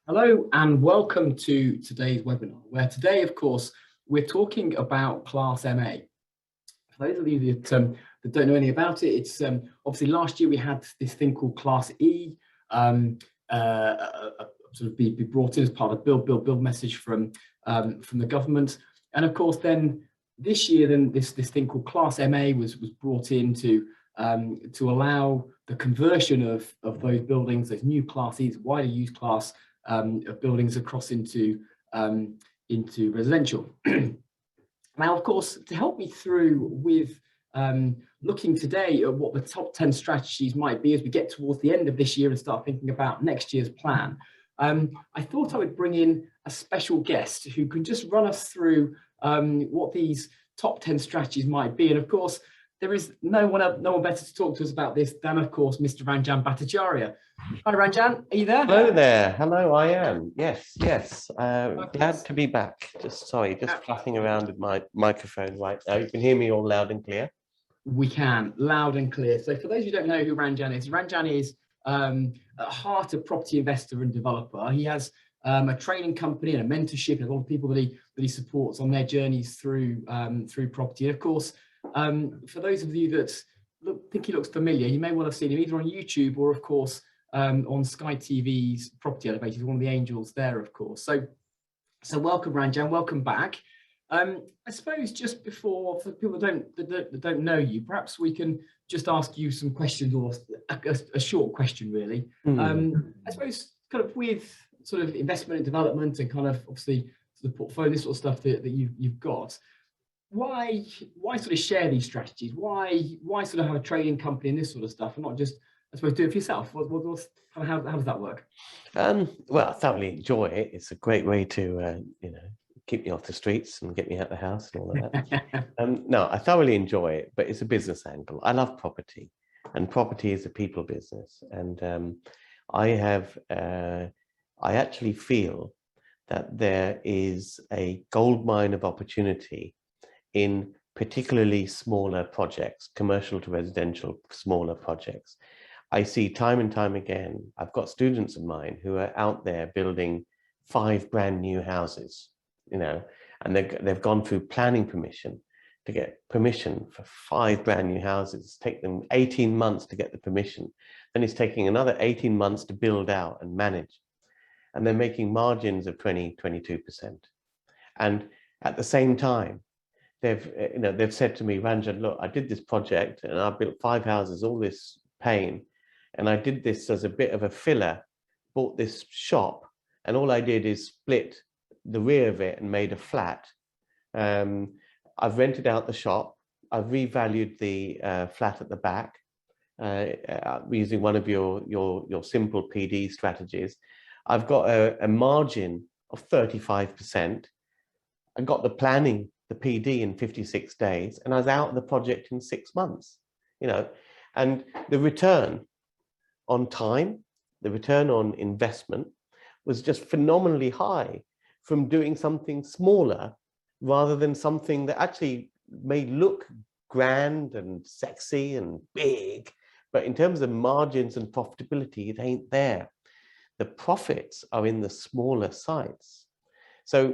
Hello and welcome to today's webinar, where today, of course, we're talking about Class MA. For those of you that don't know anything about it, it's obviously last year we had this thing called Class E, sort of be brought in as part of build message from the government, and of course then this year this thing called Class MA was brought in to allow the conversion of those buildings, those new Class E's, wider use class of buildings across into residential. Now, of course, to help me through with looking today at what the top 10 strategies might be as we get towards the end of this year and start thinking about next year's plan, I thought I would bring in a special guest who can just run us through what these top 10 strategies might be. And of course, there is no one better to talk to us about this than, of course, Mr. Ranjan Bhattacharya. Hi, Ranjan, are you there? Hello there. Hello, I am. Yes. Glad to be back. Just flapping around with my microphone right now. You can hear me all loud and clear. We can, loud and clear. So for those who don't know who Ranjan is at heart a property investor and developer. He has a training company and a mentorship and a lot of people that he supports on their journeys through property. And of course, for those of you that think he looks familiar, you may well have seen him either on YouTube or, of course, on Sky TV's Property Elevator. He's one of the angels there, of course. So welcome, Ranjan. Welcome back. I suppose just before, for people that don't know you, perhaps we can just ask you some questions, or a short question, really. I suppose kind of with sort of investment and development and kind of obviously the portfolio, this sort of stuff that you've got. Why sort of share these strategies? Why sort of have a trading company and this sort of stuff, and not just, I suppose, do it for yourself? How does that work? Well, I thoroughly enjoy it. It's a great way to keep me off the streets and get me out of the house and all of that. No, I thoroughly enjoy it, but it's a business angle. I love property, and property is a people business. And I actually feel that there is a goldmine of opportunity in particularly smaller projects, commercial to residential, smaller projects. I see time and time again, I've got students of mine who are out there building 5 brand new houses, and they've gone through planning permission to get permission for 5 brand new houses. Take them 18 months to get the permission. Then it's taking another 18 months to build out and manage. And they're making margins of 22%. And at the same time, they've said to me, Ranjan, look, I did this project and I built 5 houses, all this pain. And I did this as a bit of a filler, bought this shop, and all I did is split the rear of it and made a flat. I've rented out the shop. I've revalued the flat at the back using one of your simple PD strategies. I've got a margin of 35%. I got the planning, the PD, in 56 days, and I was out of the project in 6 months. And the return on time, the return on investment was just phenomenally high from doing something smaller rather than something that actually may look grand and sexy and big, but in terms of margins and profitability, it ain't there. The profits are in the smaller sites. So,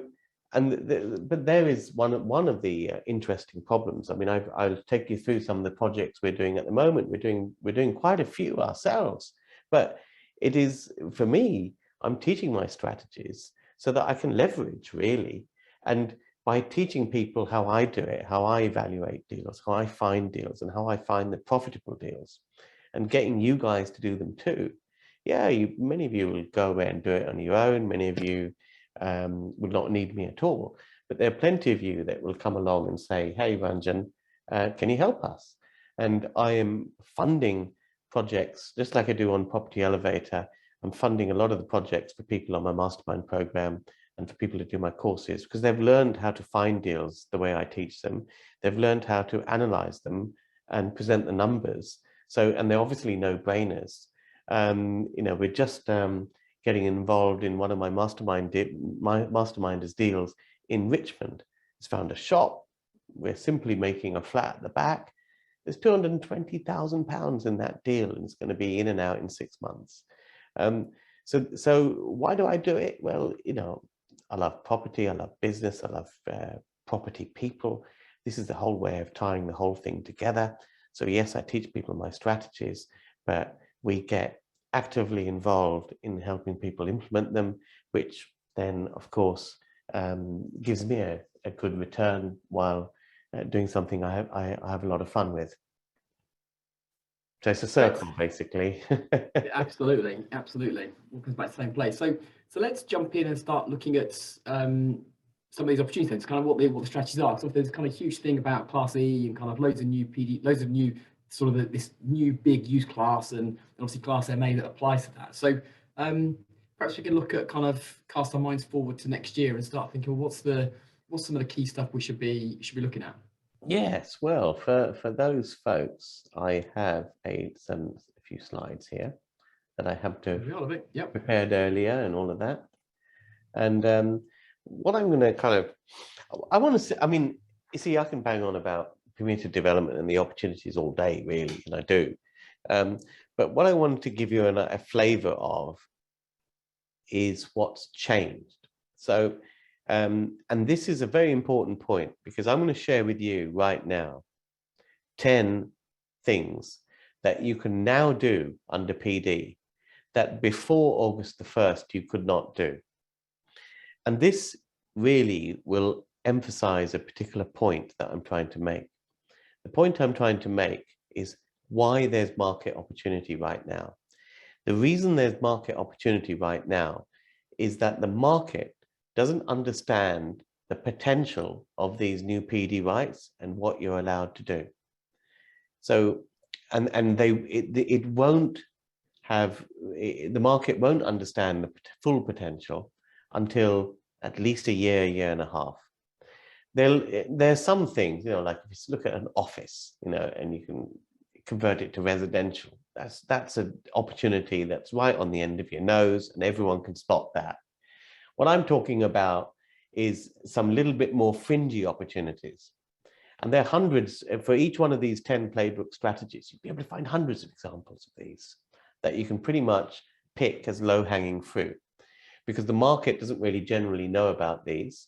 but there is one of the interesting problems. I mean, I'll take you through some of the projects we're doing at the moment. We're doing quite a few ourselves, but it is, for me, I'm teaching my strategies so that I can leverage, really. And by teaching people how I do it, how I evaluate deals, how I find deals, and how I find the profitable deals, and getting you guys to do them too. Yeah, many of you will go away and do it on your own. Many of you would not need me at all. But there are plenty of you that will come along and say, hey, Ranjan, can you help us? And I am funding projects, just like I do on Property Elevator. I'm funding a lot of the projects for people on my mastermind program and for people to do my courses, because they've learned how to find deals the way I teach them. They've learned how to analyze them and present the numbers. So, and they're obviously no-brainers. We're just getting involved in one of my masterminders deals in Richmond. It's found a shop. We're simply making a flat at the back. There's £220,000 in that deal, and it's going to be in and out in 6 months. So why do I do it? Well, I love property, I love business, I love property people. This is the whole way of tying the whole thing together. So yes, I teach people my strategies, but we get actively involved in helping people implement them, which then, of course, gives me a good return while doing something I have a lot of fun with. So it's a circle, basically. Absolutely, absolutely. All comes back to the same place. So let's jump in and start looking at some of these opportunities, kind of what the strategies are. So there's kind of huge thing about Class E and kind of loads of new PD, loads of new sort of this new big use class, and obviously Class MA that applies to that. So perhaps we can look at kind of cast our minds forward to next year and start thinking, well, what's some of the key stuff we should be looking at? Yes, well, for those folks, I have a few slides here that I have prepared earlier and all of that. And what I'm going to I want to say, I mean, you see, I can bang on about community development and the opportunities all day, really, and I do. But what I wanted to give you a flavor of is what's changed. So, and this is a very important point, because I'm going to share with you right now 10 things that you can now do under PD that before August the 1st you could not do. And this really will emphasize a particular point that I'm trying to make. The point I'm trying to make is why there's market opportunity right now. The reason there's market opportunity right now is that the market doesn't understand the potential of these new PD rights and what you're allowed to do. So, and it won't have, the market won't understand the full potential until at least a year and a half. There's some things, like if you look at an office, and you can convert it to residential, that's an opportunity that's right on the end of your nose and everyone can spot that. What I'm talking about is some little bit more fringy opportunities. And there are hundreds, for each one of these 10 playbook strategies, you'll be able to find hundreds of examples of these that you can pretty much pick as low-hanging fruit, because the market doesn't really generally know about these,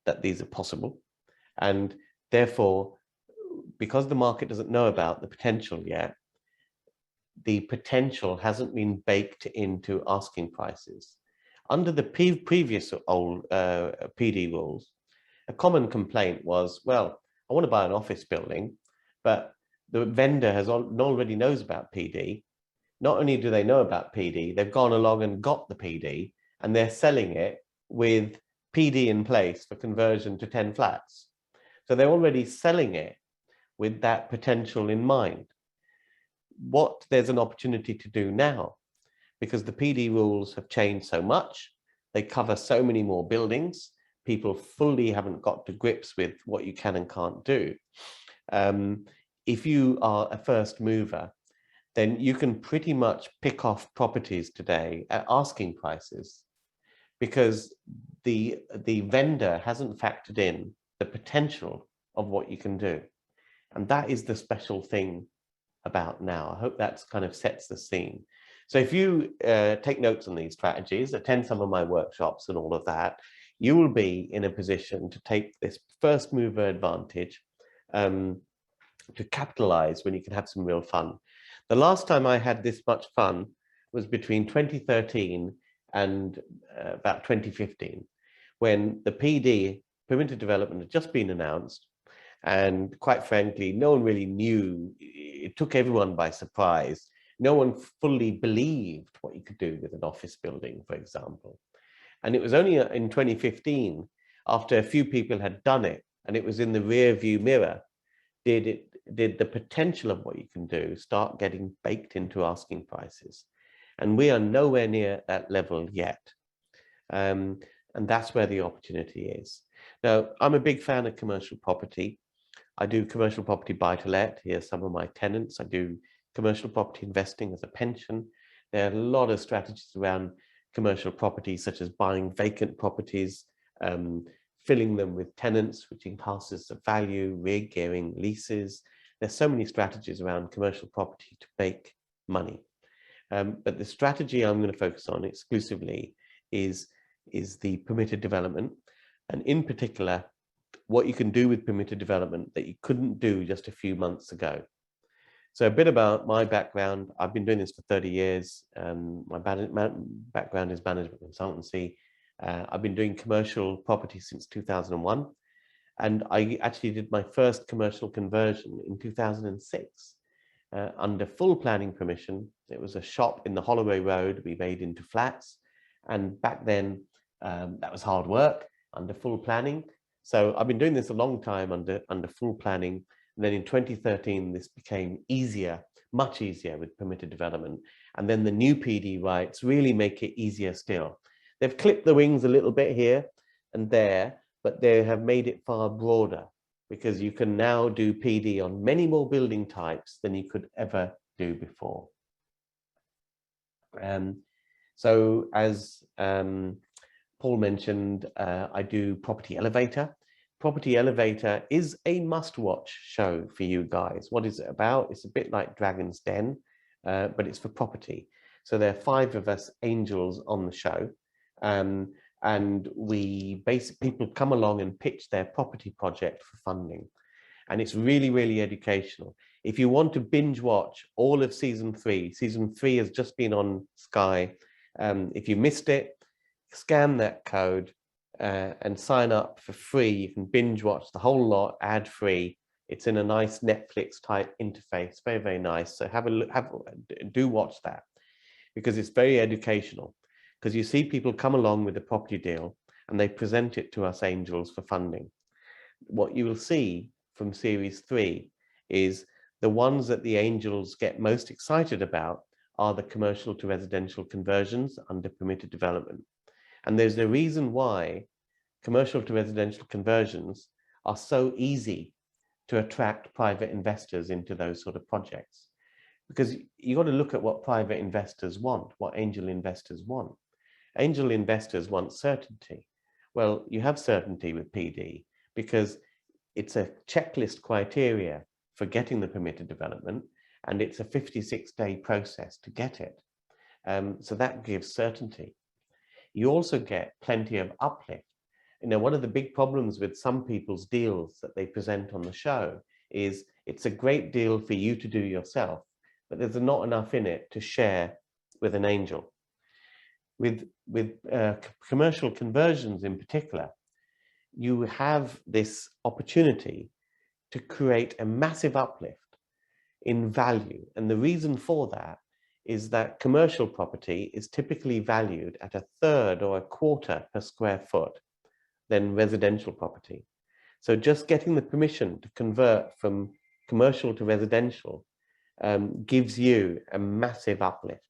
that these are possible. And therefore, because the market doesn't know about the potential yet, the potential hasn't been baked into asking prices. Under the previous old PD rules, a common complaint was, well, I want to buy an office building, but the vendor already knows about PD. Not only do they know about PD, they've gone along and got the PD, and they're selling it with PD in place for conversion to 10 flats. So they're already selling it with that potential in mind. What there's an opportunity to do now, because the PD rules have changed so much, they cover so many more buildings, people fully haven't got to grips with what you can and can't do. If you are a first mover, then you can pretty much pick off properties today at asking prices, because the vendor hasn't factored in the potential of what you can do. And that is the special thing about now. I hope that's kind of sets the scene. So if you take notes on these strategies, attend some of my workshops and all of that, you will be in a position to take this first mover advantage to capitalize when you can have some real fun. The last time I had this much fun was between 2013 and about 2015, when the PD, Permitted Development, had just been announced. And quite frankly, no one really knew. It took everyone by surprise. No one fully believed what you could do with an office building, for example. And it was only in 2015, after a few people had done it, and it was in the rear view mirror, did the potential of what you can do start getting baked into asking prices. And we are nowhere near that level yet. And that's where the opportunity is. Now, I'm a big fan of commercial property. I do commercial property buy-to-let. Here's some of my tenants. I do commercial property investing as a pension. There are a lot of strategies around commercial property, such as buying vacant properties, filling them with tenants, which enhances the value, re-gearing leases. There's so many strategies around commercial property to make money. But the strategy I'm going to focus on exclusively is the permitted development, and in particular, what you can do with permitted development that you couldn't do just a few months ago. So a bit about my background. I've been doing this for 30 years. My background is management consultancy. I've been doing commercial property since 2001. And I actually did my first commercial conversion in 2006 under full planning permission. It was a shop in the Holloway Road we made into flats. And back then, that was hard work under full planning. So I've been doing this a long time under full planning. And then in 2013, this became easier, much easier with permitted development. And then the new PD rights really make it easier still. They've clipped the wings a little bit here and there, but they have made it far broader because you can now do PD on many more building types than you could ever do before. So as Paul mentioned, I do Property Elevator. Property Elevator is a must-watch show for you guys. What is it about? It's a bit like Dragon's Den, but it's for property. So there are 5 of us angels on the show, and we basically, people come along and pitch their property project for funding. And it's really, really educational. If you want to binge watch all of season 3 has just been on Sky. If you missed it, scan that code and sign up for free. You can binge watch the whole lot ad free. It's in a nice Netflix type interface, very, very nice. So have a look, do watch that because it's very educational. Because you see people come along with a property deal and they present it to us angels for funding. What you will see from series 3 is the ones that the angels get most excited about are the commercial to residential conversions under permitted development. And there's a reason why commercial to residential conversions are so easy to attract private investors into those sort of projects. Because you got to look at what private investors want, what angel investors want. Angel investors want certainty. Well, you have certainty with PD because it's a checklist criteria for getting the permitted development, and it's a 56-day process to get it. So that gives certainty. You also get plenty of uplift. You know, one of the big problems with some people's deals that they present on the show is it's a great deal for you to do yourself, but there's not enough in it to share with an angel. With commercial conversions in particular, you have this opportunity to create a massive uplift in value. And the reason for that is that commercial property is typically valued at 1/3 or 1/4 per square foot than residential property. So just getting the permission to convert from commercial to residential gives you a massive uplift.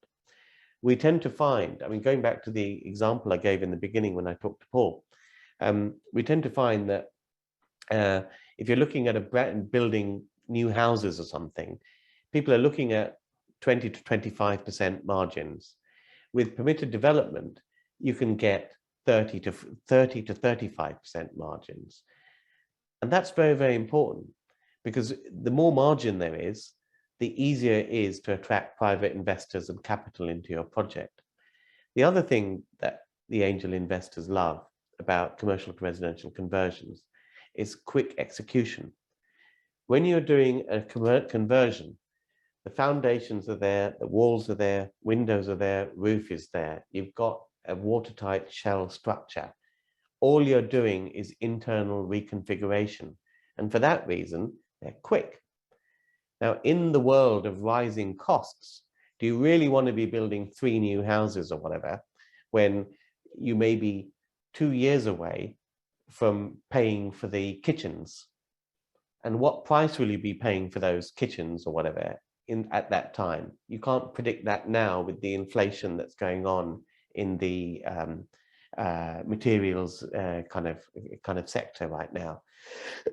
We tend to find, I mean, going back to the example I gave in the beginning when I talked to Paul, we tend to find that if you're looking at building new houses or something, people are looking at 20 to 25% margins. With permitted development, you can get 30 to 35% margins. And that's very, very important because the more margin there is, the easier it is to attract private investors and capital into your project. The other thing that the angel investors love about commercial to residential conversions is quick execution. When you're doing a conversion, the foundations are there, the walls are there, windows are there, roof is there. You've got a watertight shell structure. All you're doing is internal reconfiguration. And for that reason, they're quick. Now, in the world of rising costs, do you really want to be building 3 new houses or whatever, when you may be 2 years away from paying for the kitchens? And what price will you be paying for those kitchens or whatever at that time? You can't predict that now with the inflation that's going on in the materials kind of sector right now.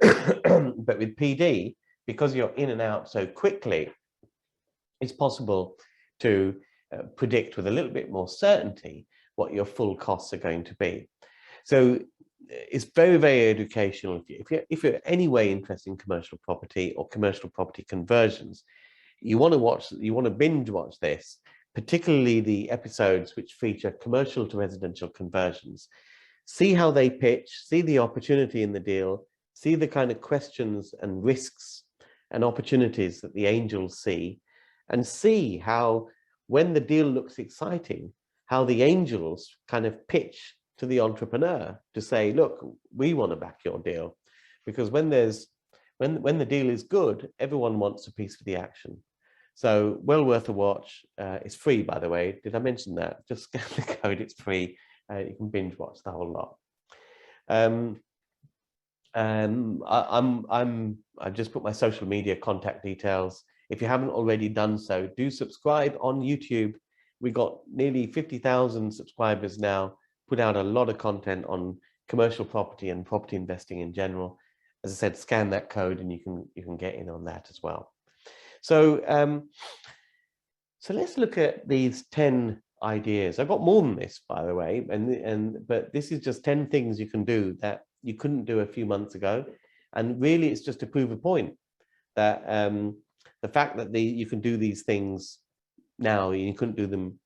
But with PD, because you're in and out so quickly, it's possible to predict with a little bit more certainty what your full costs are going to be. So it's very, very educational. If you're any way interested in commercial property or commercial property conversions, you want to binge watch this particularly the episodes which feature commercial to residential conversions. See how they pitch, see the opportunity in the deal, see the kind of questions and risks and opportunities that the angels see, and see how, when the deal looks exciting, how the angels kind of pitch to the entrepreneur to say, look, we want to back your deal. Because when the deal is good, everyone wants a piece of the action. So well worth a watch. It's free, by the way. Did I mention that? Just scan the code, it's free. You can binge watch the whole lot. I've just put my social media contact details. If you haven't already done so, do subscribe on YouTube. We got nearly 50,000 subscribers now, put out a lot of content on commercial property and property investing in general. As I said, scan that code and you can get in on that as well. So, so let's look at these 10 ideas. I've got more than this, by the way, but this is just 10 things you can do that you couldn't do a few months ago. And really, it's just to prove a point that the fact that you can do these things now, you couldn't do them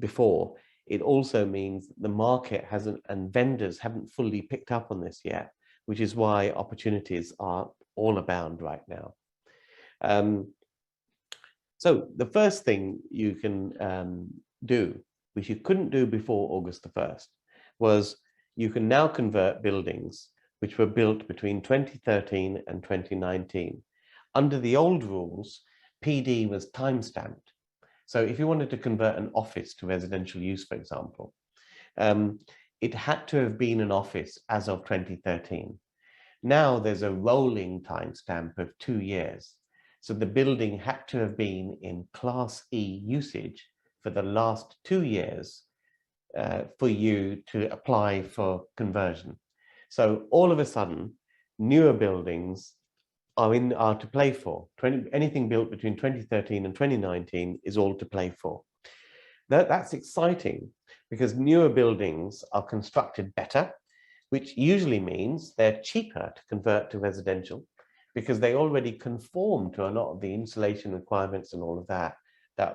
before, it also means that the market hasn't, and vendors haven't fully picked up on this yet, which is why opportunities are all abound right now. So the first thing you can do, which you couldn't do before August the 1st, was you can now convert buildings which were built between 2013 and 2019. Under the old rules, PD was time-stamped. So if you wanted to convert an office to residential use, for example, it had to have been an office as of 2013. Now there's a rolling timestamp of 2 years. So the building had to have been in Class E usage for the last 2 years for you to apply for conversion. So all of a sudden, newer buildings are to play for. Anything built between 2013 and 2019 is all to play for. That's exciting because newer buildings are constructed better, which usually means they're cheaper to convert to residential because they already conform to a lot of the insulation requirements and all of that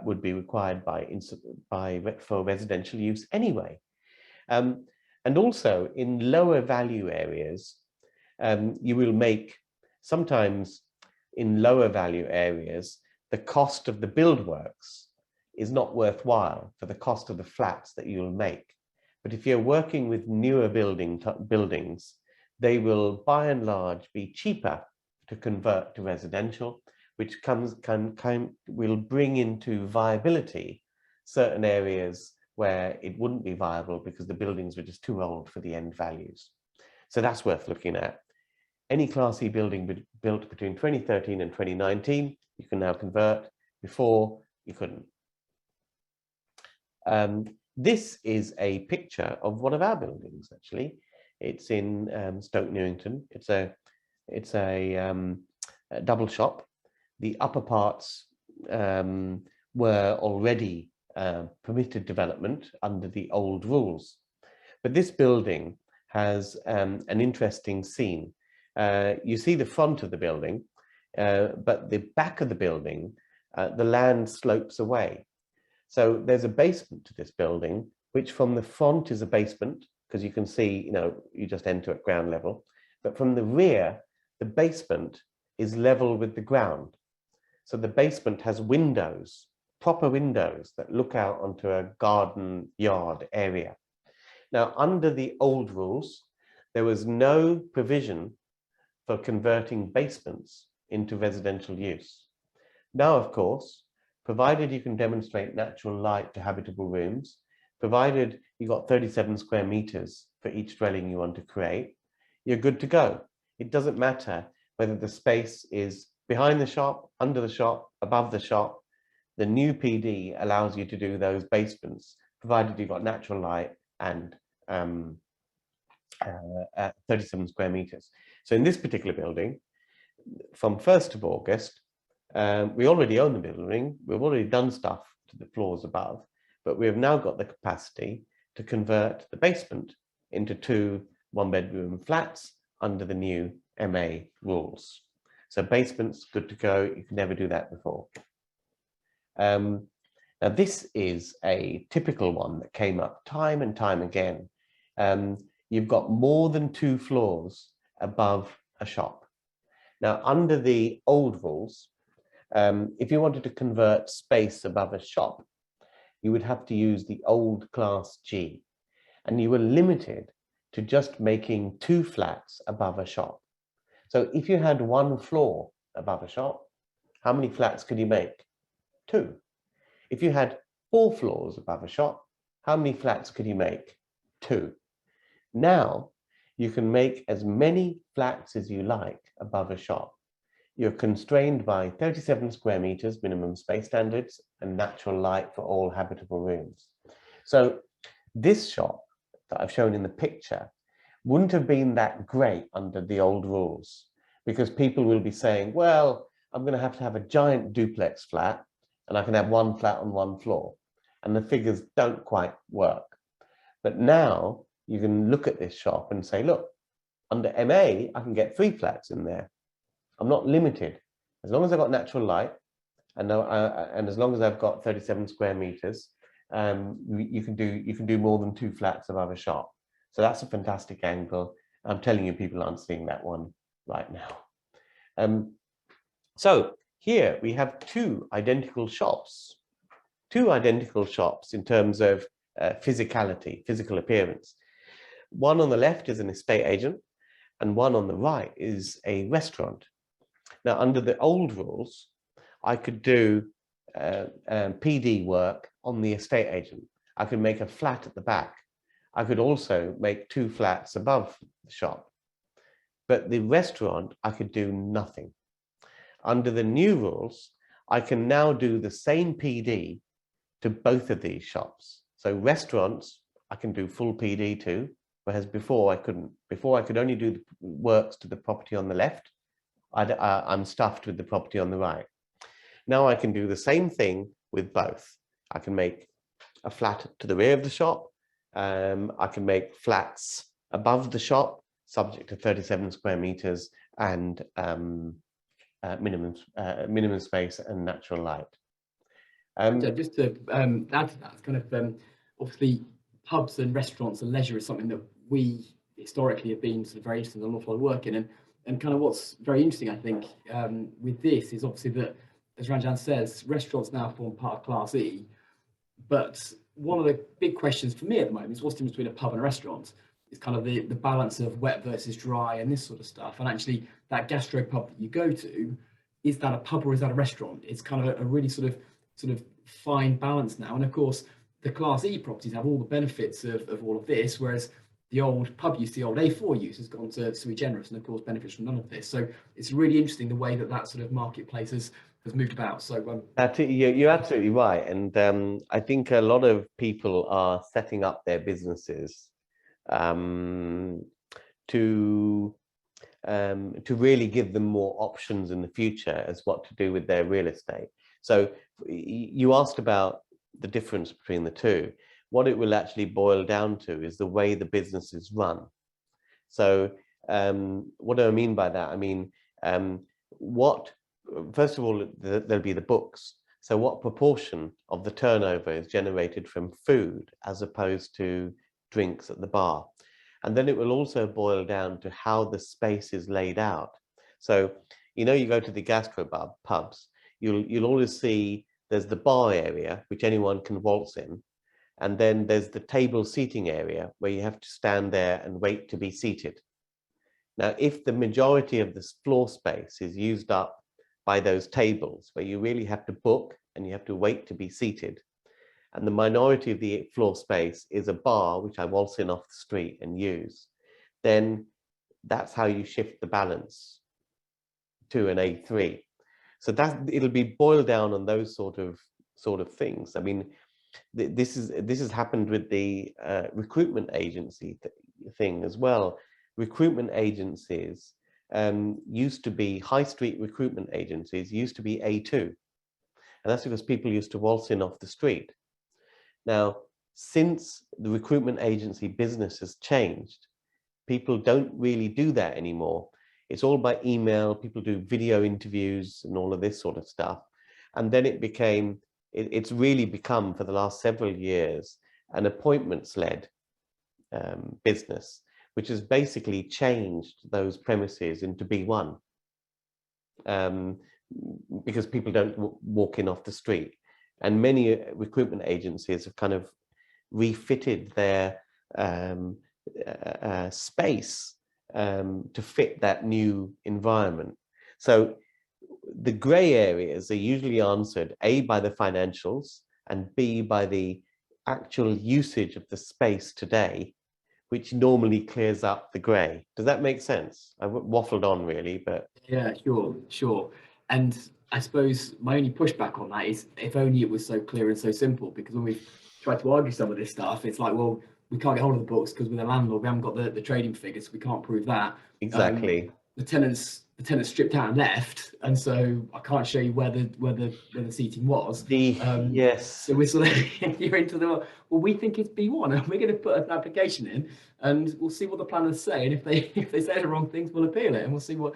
would be required for residential use anyway. And also in lower value areas, you will make, sometimes in lower value areas, the cost of the build works is not worthwhile for the cost of the flats that you'll make. But if you're working with newer buildings, they will by and large be cheaper to convert to residential, which will bring into viability certain areas where it wouldn't be viable because the buildings were just too old for the end values. So that's worth looking at. Any Class E building built between 2013 and 2019, you can now convert. Before, you couldn't. This is a picture of one of our buildings, actually. It's in Stoke Newington. It's a double shop. The upper parts were already permitted development under the old rules. But this building has an interesting scene. You see the front of the building, but the back of the building, the land slopes away. So there's a basement to this building, which from the front is a basement, because you can see, you just enter at ground level. But from the rear, the basement is level with the ground. So the basement has windows, proper windows that look out onto a garden yard area. Now, under the old rules, there was no provision for converting basements into residential use. Now, of course, provided you can demonstrate natural light to habitable rooms, provided you got 37 square meters for each dwelling you want to create, you're good to go. It doesn't matter whether the space is behind the shop, under the shop, above the shop. The new PD allows you to do those basements, provided you've got natural light and 37 square meters. So in this particular building, from 1st of August, we already own the building. We've already done stuff to the floors above, but we have now got the capacity to convert the basement into 2 one-bedroom flats under the new MA rules. So basements, good to go. You can never do that before. Now, Now, this is a typical one that came up time and time again. You've got more than 2 floors above a shop. Now, under the old rules, if you wanted to convert space above a shop, you would have to use the old Class G, and you were limited to just making 2 flats above a shop. So if you had 1 floor above a shop, how many flats could you make? 2. If you had 4 floors above a shop, how many flats could you make? 2. Now you can make as many flats as you like above a shop. You're constrained by 37 square meters minimum space standards and natural light for all habitable rooms. So this shop that I've shown in the picture wouldn't have been that great under the old rules, because people will be saying, well, I'm going to have a giant duplex flat and I can have 1 flat on 1 floor, and the figures don't quite work. But now you can look at this shop and say, look, under MA, I can get 3 flats in there. I'm not limited. As long as I've got natural light and as long as I've got 37 square meters, you can do more than 2 flats above a shop. So that's a fantastic angle. I'm telling you, people aren't seeing that one right now. So here we have 2 identical shops. 2 identical shops in terms of physicality, physical appearance. One on the left is an estate agent, and one on the right is a restaurant. Now, under the old rules, I could do PD work on the estate agent. I could make a flat at the back. I could also make 2 flats above the shop. But the restaurant, I could do nothing. Under the new rules, I can now do the same PD to both of these shops. So restaurants, I can do full PD to, whereas before I couldn't. Before I could only do the works to the property on the left. I'm stuffed with the property on the right. Now I can do the same thing with both. I can make a flat to the rear of the shop. I can make flats above the shop, subject to 37 square meters and minimum space and natural light. So just to add to that, it's kind of obviously pubs and restaurants and leisure is something that we historically have been sort of very interested in, an awful lot of work in, and kind of what's very interesting, I think, with this is obviously that, as Ranjan says, restaurants now form part of Class E, but one of the big questions for me at the moment is what's the difference between a pub and a restaurant? It's kind of the balance of wet versus dry and this sort of stuff. And actually that gastro pub that you go to, is that a pub or is that a restaurant? It's kind of a really sort of fine balance now. And of course, the Class E properties have all the benefits of all of this, whereas the old pub use, the old A4 use has gone to sui generis and of course benefits from none of this. So it's really interesting the way that sort of marketplace has moved about. So you're absolutely right. And I think a lot of people are setting up their businesses to really give them more options in the future as what to do with their real estate. So you asked about the difference between the two. What it will actually boil down to is the way the business is run. So what do I mean by that? I mean, first of all, there'll be the books. So what proportion of the turnover is generated from food as opposed to drinks at the bar? And then it will also boil down to how the space is laid out. So, you know, you go to the gastro pubs, you'll always see there's the bar area, which anyone can waltz in. And then there's the table seating area where you have to stand there and wait to be seated. Now, if the majority of this floor space is used up by those tables where you really have to book and you have to wait to be seated, and the minority of the floor space is a bar, which I waltz in off the street and use, then that's how you shift the balance to an A3. So that it'll be boiled down on those sort of things. I mean, this has happened with the recruitment agency thing as well. Recruitment agencies used to be high street recruitment agencies, used to be A2. And that's because people used to waltz in off the street. Now, since the recruitment agency business has changed, people don't really do that anymore. It's all by email. People do video interviews and all of this sort of stuff. And then it became It's really become, for the last several years, an appointments-led business, which has basically changed those premises into B1, because people don't walk in off the street. And many recruitment agencies have kind of refitted their space to fit that new environment. So the gray areas are usually answered A, by the financials, and B, by the actual usage of the space today, which normally clears up the gray. Does that make sense? I waffled on really, but Yeah, sure. And I suppose my only pushback on that is, if only it was so clear and so simple, because when we've tried to argue some of this stuff, it's like, well, we can't get hold of the books because with a landlord, we haven't got the trading figures, so we can't prove that. exactly. The tenants stripped out and left, and so I can't show you where the seating was. Yes. So we're sort of you're into the, well, we think it's B1, and we're going to put an application in, and we'll see what the planners say, and if they say the wrong things, we'll appeal it, and we'll see what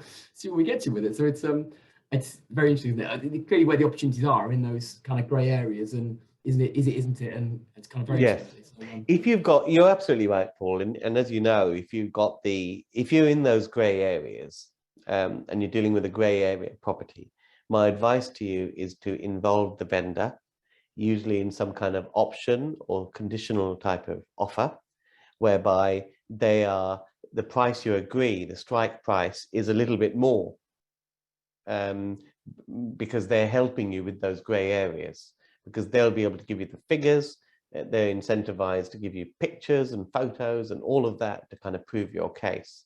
we get to with it. So it's very interesting. Clearly, where the opportunities are in those kind of grey areas, and isn't it? And it's kind of very interesting. So, if you've got, you're absolutely right, Paul. And as you know, if you're in those grey areas, and you're dealing with a grey area property, my advice to you is to involve the vendor, usually in some kind of option or conditional type of offer, whereby the price you agree, the strike price, is a little bit more, because they're helping you with those grey areas, because they'll be able to give you the figures. They're incentivized to give you pictures and photos and all of that to kind of prove your case.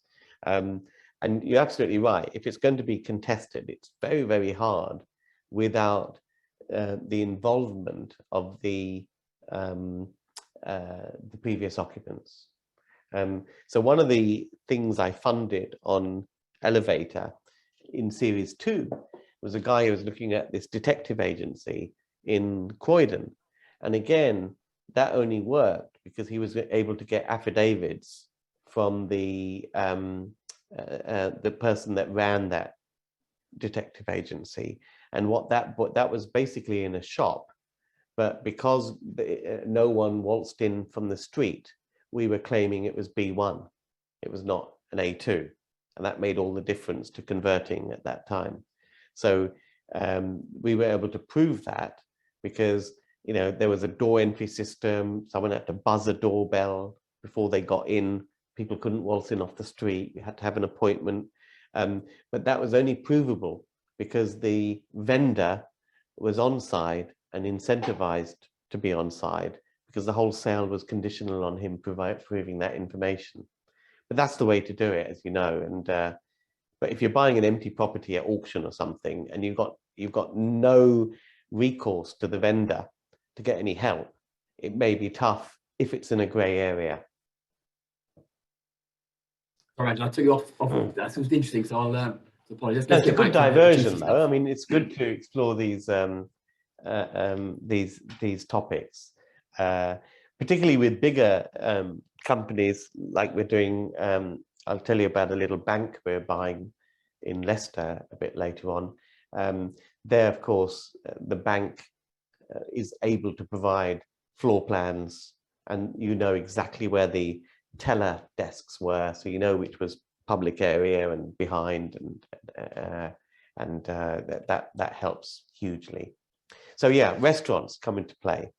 And you're absolutely right. If it's going to be contested, it's very, very hard without the involvement of the previous occupants. So one of the things I funded on Elevator in series 2 was a guy who was looking at this detective agency in Croydon. And again, that only worked because he was able to get affidavits from the person that ran that detective agency. And what that was basically in a shop, but because no one waltzed in from the street, we were claiming it was B1. It was not an A2. And that made all the difference to converting at that time. So we were able to prove that because, you know, there was a door entry system. Someone had to buzz a doorbell before they got in. People couldn't waltz in off the street. You had to have an appointment. But that was only provable because the vendor was on side and incentivized to be on side, because the whole sale was conditional on him proving that information. But that's the way to do it, as you know. And but if you're buying an empty property at auction or something, and you've got no recourse to the vendor to get any help, it may be tough if it's in a grey area. All right, I took you off that. It was interesting, so I'll apologize. It's a good diversion, though. I mean, it's good to explore these topics, particularly with bigger companies like we're doing. I'll tell you about a little bank we're buying in Leicester a bit later on. There, of course, the bank is able to provide floor plans, and you know exactly where the teller desks were, so you know which was public area and behind, and that helps hugely. So yeah, restaurants come into play.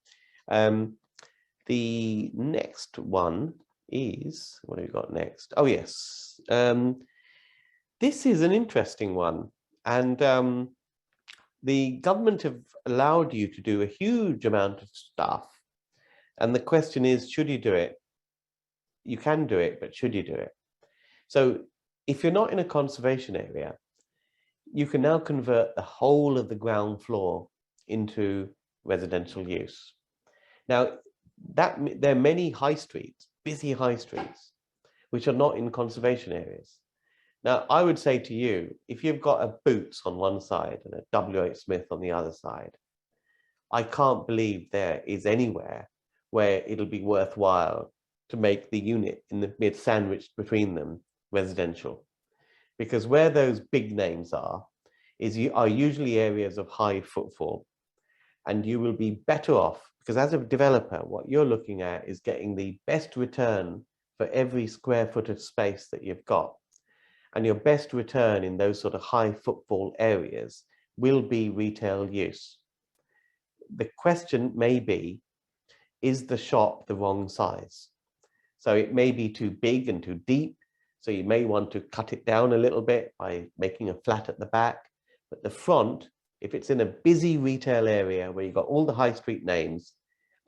The next one is, what have we got next? Oh yes, this is an interesting one, and the government have allowed you to do a huge amount of stuff, and the question is, should you do it? You can do it, but should you do it? So if you're not in a conservation area, you can now convert the whole of the ground floor into residential use. Now, there are many high streets, busy high streets, which are not in conservation areas. Now, I would say to you, if you've got a Boots on one side and a WH Smith on the other side, I can't believe there is anywhere where it'll be worthwhile to make the unit in the mid sandwiched between them residential, because where those big names are usually areas of high footfall. and you will be better off, because as a developer, what you're looking at is getting the best return for every square foot of space that you've got. And your best return in those sort of high footfall areas will be retail use. The question may be, is the shop the wrong size? So it may be too big and too deep. So you may want to cut it down a little bit by making a flat at the back. But the front, if it's in a busy retail area where you've got all the high street names,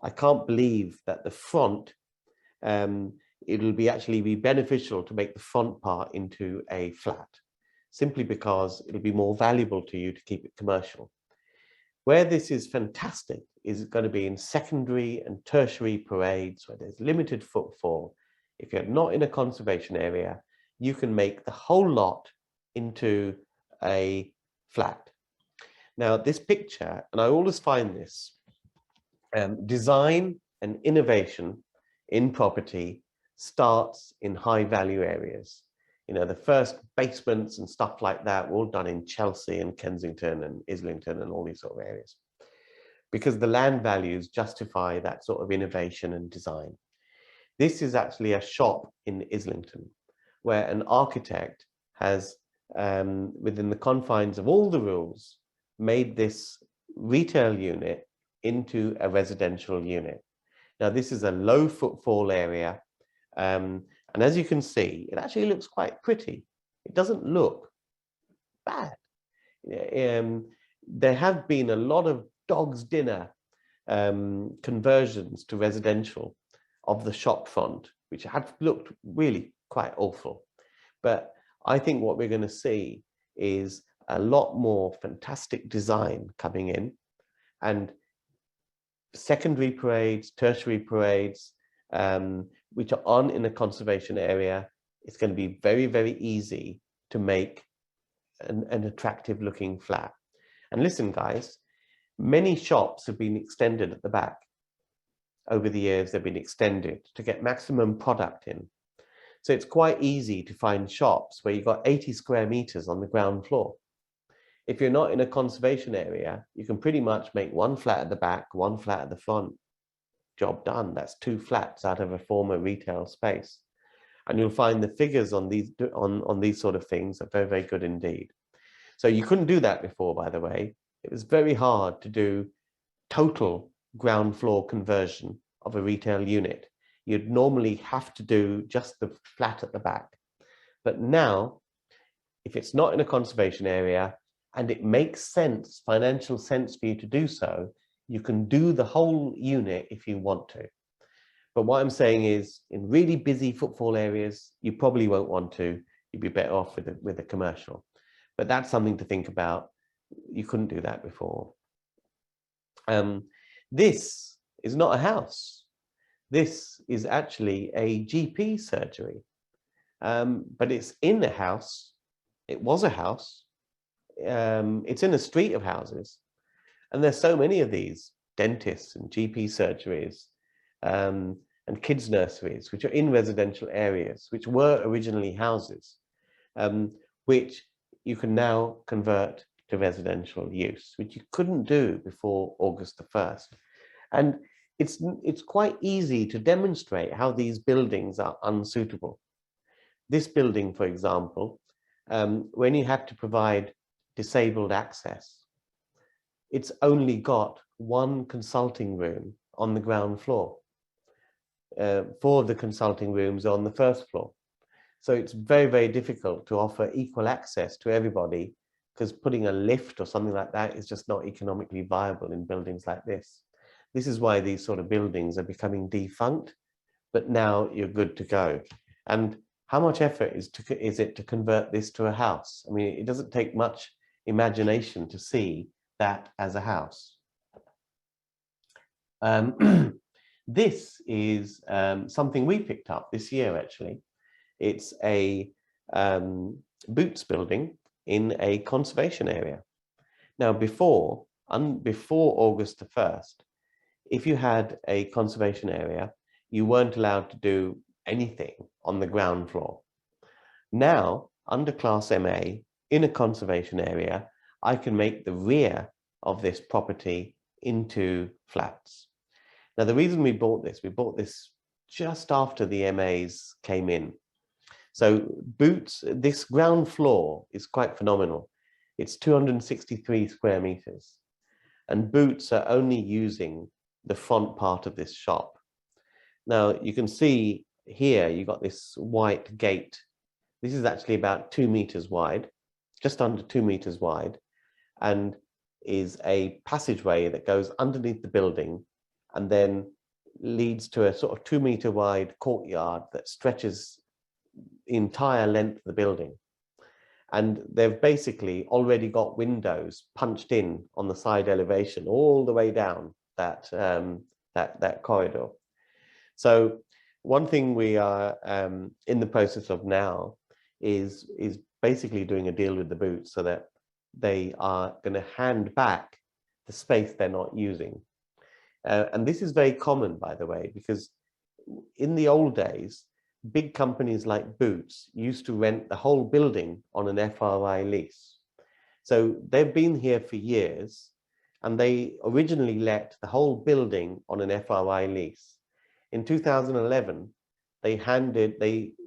I can't believe that the front, it'll be actually be beneficial to make the front part into a flat, simply because it'll be more valuable to you to keep it commercial. Where this is fantastic is going to be in secondary and tertiary parades where there's limited footfall. If you're not in a conservation area, you can make the whole lot into a flat. Now, this picture, and I always find this, design and innovation in property starts in high value areas. You know, the first basements and stuff like that were all done in Chelsea and Kensington and Islington and all these sort of areas, because the land values justify that sort of innovation and design. This is actually a shop in Islington where an architect has, within the confines of all the rules, made this retail unit into a residential unit. Now, this is a low footfall area. And as you can see, it actually looks quite pretty. It doesn't look bad. There have been a lot of dog's dinner conversions to residential of the shop front, which have looked really quite awful. But I think what we're going to see is a lot more fantastic design coming in, and secondary parades, tertiary parades, which are on in a conservation area. It's going to be very, very easy to make an attractive looking flat. And listen, guys, many shops have been extended at the back. Over the years, they've been extended to get maximum product in. So it's quite easy to find shops where you've got 80 square meters on the ground floor. If you're not in a conservation area, you can pretty much make one flat at the back, one flat at the front. Job done. That's 2 flats out of a former retail space. And you'll find the figures on these sort of things are very, very good indeed. So you couldn't do that before, by the way. It was very hard to do total ground floor conversion of a retail unit. You'd normally have to do just the flat at the back. But now, if it's not in a conservation area and it makes sense, financial sense for you to do so, you can do the whole unit if you want to. But what I'm saying is, in really busy footfall areas, you probably won't want to. You'd be better off with a commercial. But that's something to think about. You couldn't do that before. This is not a house. This is actually a GP surgery. But it's in a house. It was a house. It's in a street of houses. And there's so many of these dentists and GP surgeries and kids nurseries, which are in residential areas, which were originally houses, which you can now convert to residential use, which you couldn't do before August the 1st. And it's quite easy to demonstrate how these buildings are unsuitable. This building, for example, when you had to provide disabled access, it's only got one consulting room on the ground floor. 4 of the consulting rooms are on the first floor. So it's very, very difficult to offer equal access to everybody, because putting a lift or something like that is just not economically viable in buildings like this. This is why these sort of buildings are becoming defunct, but now you're good to go. And how much effort is it to convert this to a house? I mean, it doesn't take much imagination to see that as a house. This is something we picked up this year, actually. It's a Boots building in a conservation area. Now, before August the 1st, if you had a conservation area, you weren't allowed to do anything on the ground floor. Now, under Class MA, in a conservation area, I can make the rear of this property into flats. Now, the reason we bought this just after the MAs came in. So Boots, this ground floor is quite phenomenal. It's 263 square meters. And Boots are only using the front part of this shop. Now, you can see here, you've got this white gate. This is actually about 2 meters wide, just under 2 meters wide, and is a passageway that goes underneath the building and then leads to a sort of 2 meter wide courtyard that stretches the entire length of the building. And they've basically already got windows punched in on the side elevation all the way down that, that corridor. So one thing we are in the process of now is basically doing a deal with the Boots so that they are going to hand back the space they're not using. And this is very common, by the way, because in the old days, big companies like Boots used to rent the whole building on an FRI lease. So they've been here for years, and they originally let the whole building on an FRI lease. In 2011, they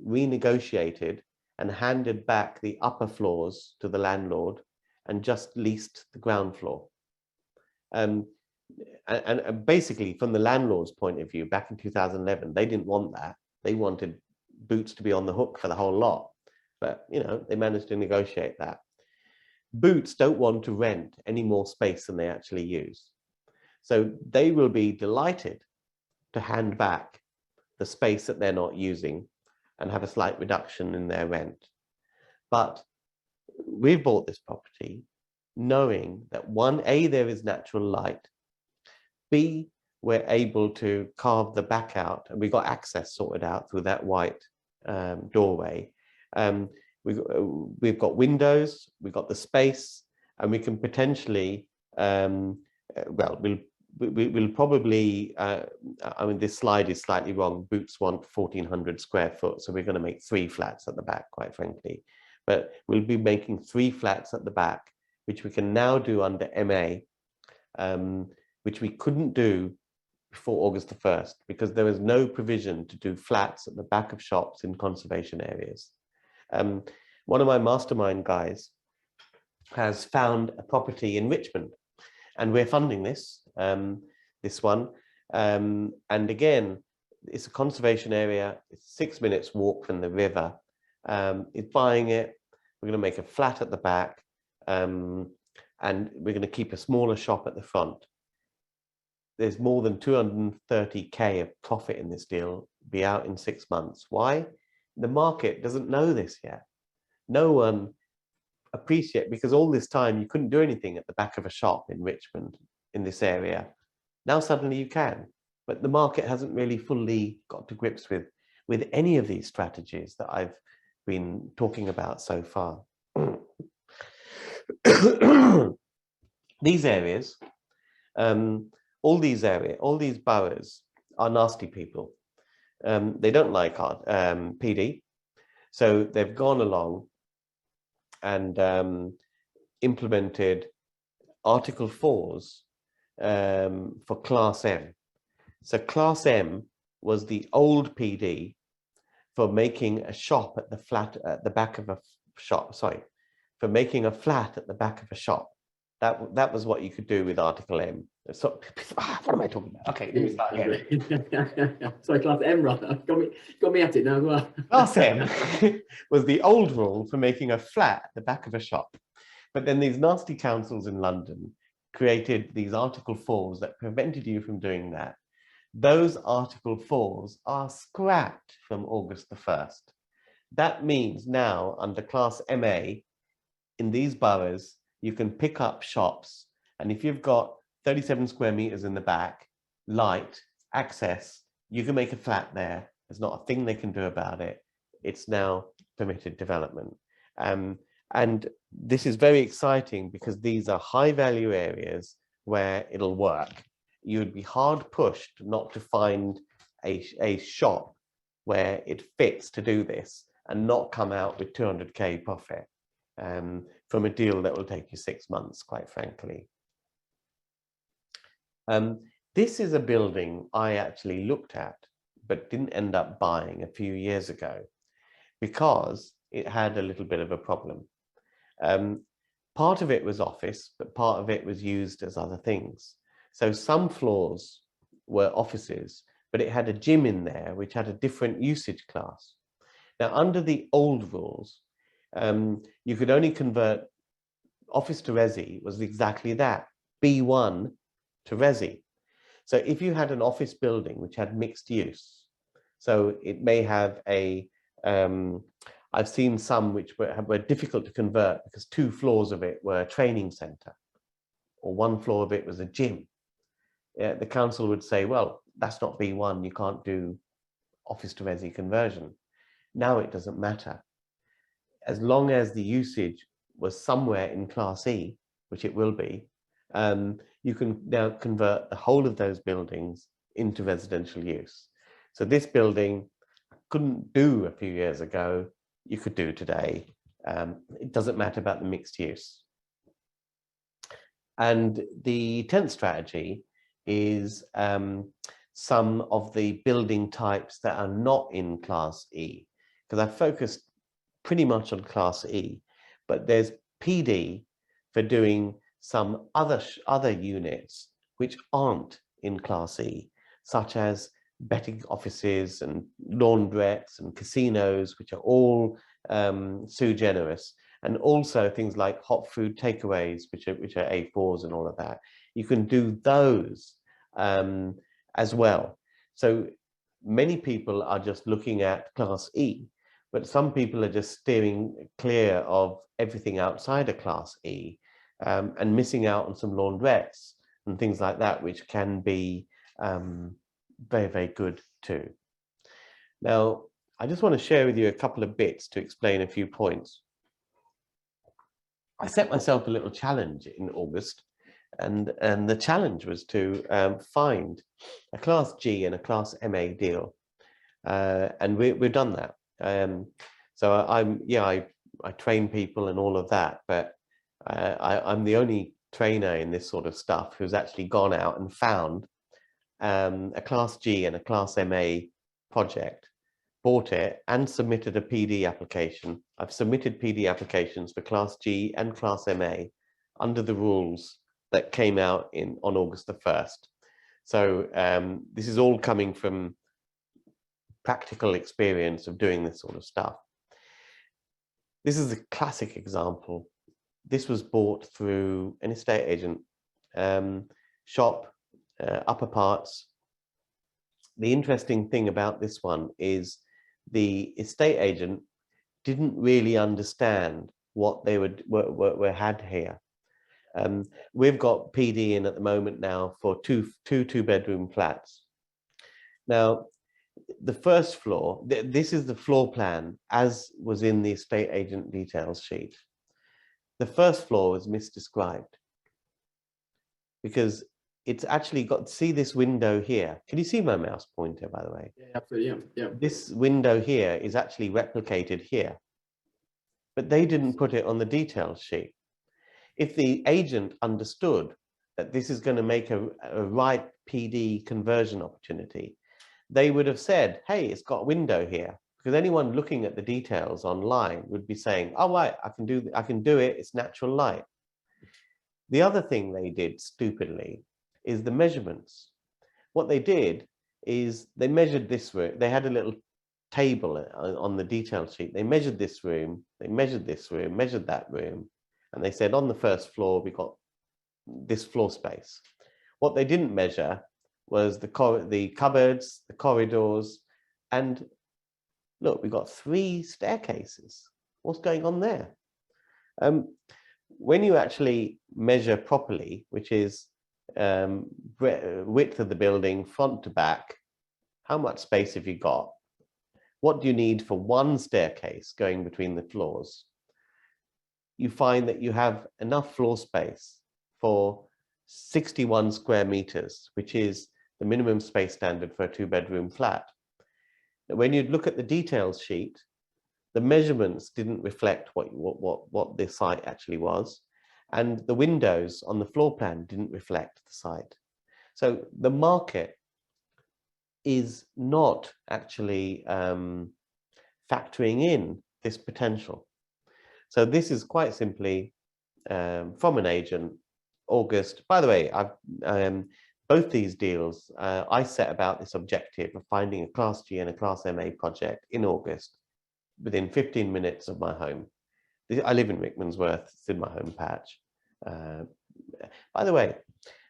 renegotiated and handed back the upper floors to the landlord and just leased the ground floor. And basically, from the landlord's point of view, back in 2011, they didn't want that. They wanted Boots to be on the hook for the whole lot. But, you know, they managed to negotiate that. Boots don't want to rent any more space than they actually use. So they will be delighted to hand back the space that they're not using and have a slight reduction in their rent. But we've bought this property knowing that one, A, there is natural light, B, we're able to carve the back out, and we got access sorted out through that white doorway. We've got windows, we've got the space, and we can potentially, well, we'll probably, I mean, this slide is slightly wrong. Boots want 1,400 square foot, so we're going to make 3 flats at the back, quite frankly. But we'll be making 3 flats at the back, which we can now do under MA, which we couldn't do before August the 1st, because there was no provision to do flats at the back of shops in conservation areas. One of my mastermind guys has found a property in Richmond, and we're funding this, this one. And again, it's a conservation area. It's 6 minutes walk from the river. It's buying it. We're going to make a flat at the back, and we're going to keep a smaller shop at the front. There's more than 230K of profit in this deal, be out in 6 months. Why? The market doesn't know this yet. No one appreciates, because all this time you couldn't do anything at the back of a shop in Richmond, in this area. Now suddenly you can, but the market hasn't really fully got to grips with any of these strategies that I've been talking about so far. These areas, all these boroughs are nasty people. They don't like our PD, so they've gone along and implemented Article 4s for Class M. So Class M was the old PD for making a shop at the flat at the back of a shop. Sorry, for making a flat at the back of a shop. That was what you could do with Article M. So, what am I talking about? Okay, let me start again. Sorry, Class M, rather. Got me at it now as well. Class M was the old rule for making a flat at the back of a shop. But then these nasty councils in London created these Article 4s that prevented you from doing that. Those Article 4s are scrapped from August the 1st. That means now, under Class MA, in these boroughs, you can pick up shops, and if you've got 37 square meters in the back, light, access, you can make a flat there. There's not a thing they can do about it. It's now permitted development. And this is very exciting because these are high value areas where it'll work. You would be hard pushed not to find a shop where it fits to do this and not come out with 200K profit from a deal that will take you 6 months, quite frankly. This is a building I actually looked at, but didn't end up buying a few years ago because it had a little bit of a problem. Part of it was office, but part of it was used as other things. So some floors were offices, but it had a gym in there, which had a different usage class. Now, under the old rules, you could only convert office to resi was exactly that, B1 to resi. So if you had an office building which had mixed use, so it may have a, I've seen some which were difficult to convert because 2 floors of it were a training center, or 1 floor of it was a gym. The council would say, well, that's not B1, you can't do office to resi conversion. Now it doesn't matter. As long as the usage was somewhere in Class E, which it will be, you can now convert the whole of those buildings into residential use. So this building couldn't do a few years ago, you could do today. It doesn't matter about the mixed use. And the 10th strategy is some of the building types that are not in Class E, because I focused pretty much on Class E, but there's PD for doing some other units which aren't in Class E, such as betting offices and laundrettes and casinos, which are all sui generis, and also things like hot food takeaways, which are A4s and all of that. You can do those as well. So many people are just looking at Class E, but some people are just steering clear of everything outside of Class E and missing out on some laundrettes and things like that, which can be very, very good too. Now, I just want to share with you a couple of bits to explain a few points. I set myself a little challenge in August, and the challenge was to find a Class G and a Class MA deal, and we've done that. So I train people and all of that, but I'm the only trainer in this sort of stuff who's actually gone out and found a Class G and a Class MA project, bought it and submitted a PD application. I've submitted PD applications for Class G and Class MA under the rules that came out on August the 1st. So this is all coming from practical experience of doing this sort of stuff. This is a classic example. This was bought through an estate agent shop, upper parts. The interesting thing about this one is the estate agent didn't really understand what they were had here. We've got PD in at the moment now for two two-bedroom flats. Now, the first floor, this is the floor plan as was in the estate agent details sheet. The first floor was misdescribed because it's actually got, see this window here. Can you see my mouse pointer, by the way? Yeah, absolutely. Yeah. This window here is actually replicated here, but they didn't put it on the details sheet. If the agent understood that this is going to make a right PD conversion opportunity, they would have said, hey, it's got a window here, because anyone looking at the details online would be saying, oh, right, I can do it, it's natural light. The other thing they did stupidly is the measurements. What they did is they measured this room. They had a little table on the detail sheet. They measured this room, they measured this room, measured that room, and they said on the first floor, we got this floor space. What they didn't measure was the cupboards, the corridors, and look, we've got 3 staircases. What's going on there? When you actually measure properly, which is width of the building, front to back, how much space have you got? What do you need for 1 staircase going between the floors? You find that you have enough floor space for 61 square meters, which is the minimum space standard for a 2-bedroom flat. Now, when you look at the details sheet, the measurements didn't reflect what the site actually was, and the windows on the floor plan didn't reflect the site. So the market is not actually factoring in this potential. So this is quite simply from an agent, August. By the way, both these deals, I set about this objective of finding a Class G and a Class MA project in August within 15 minutes of my home. I live in Rickmansworth, it's in my home patch. By the way,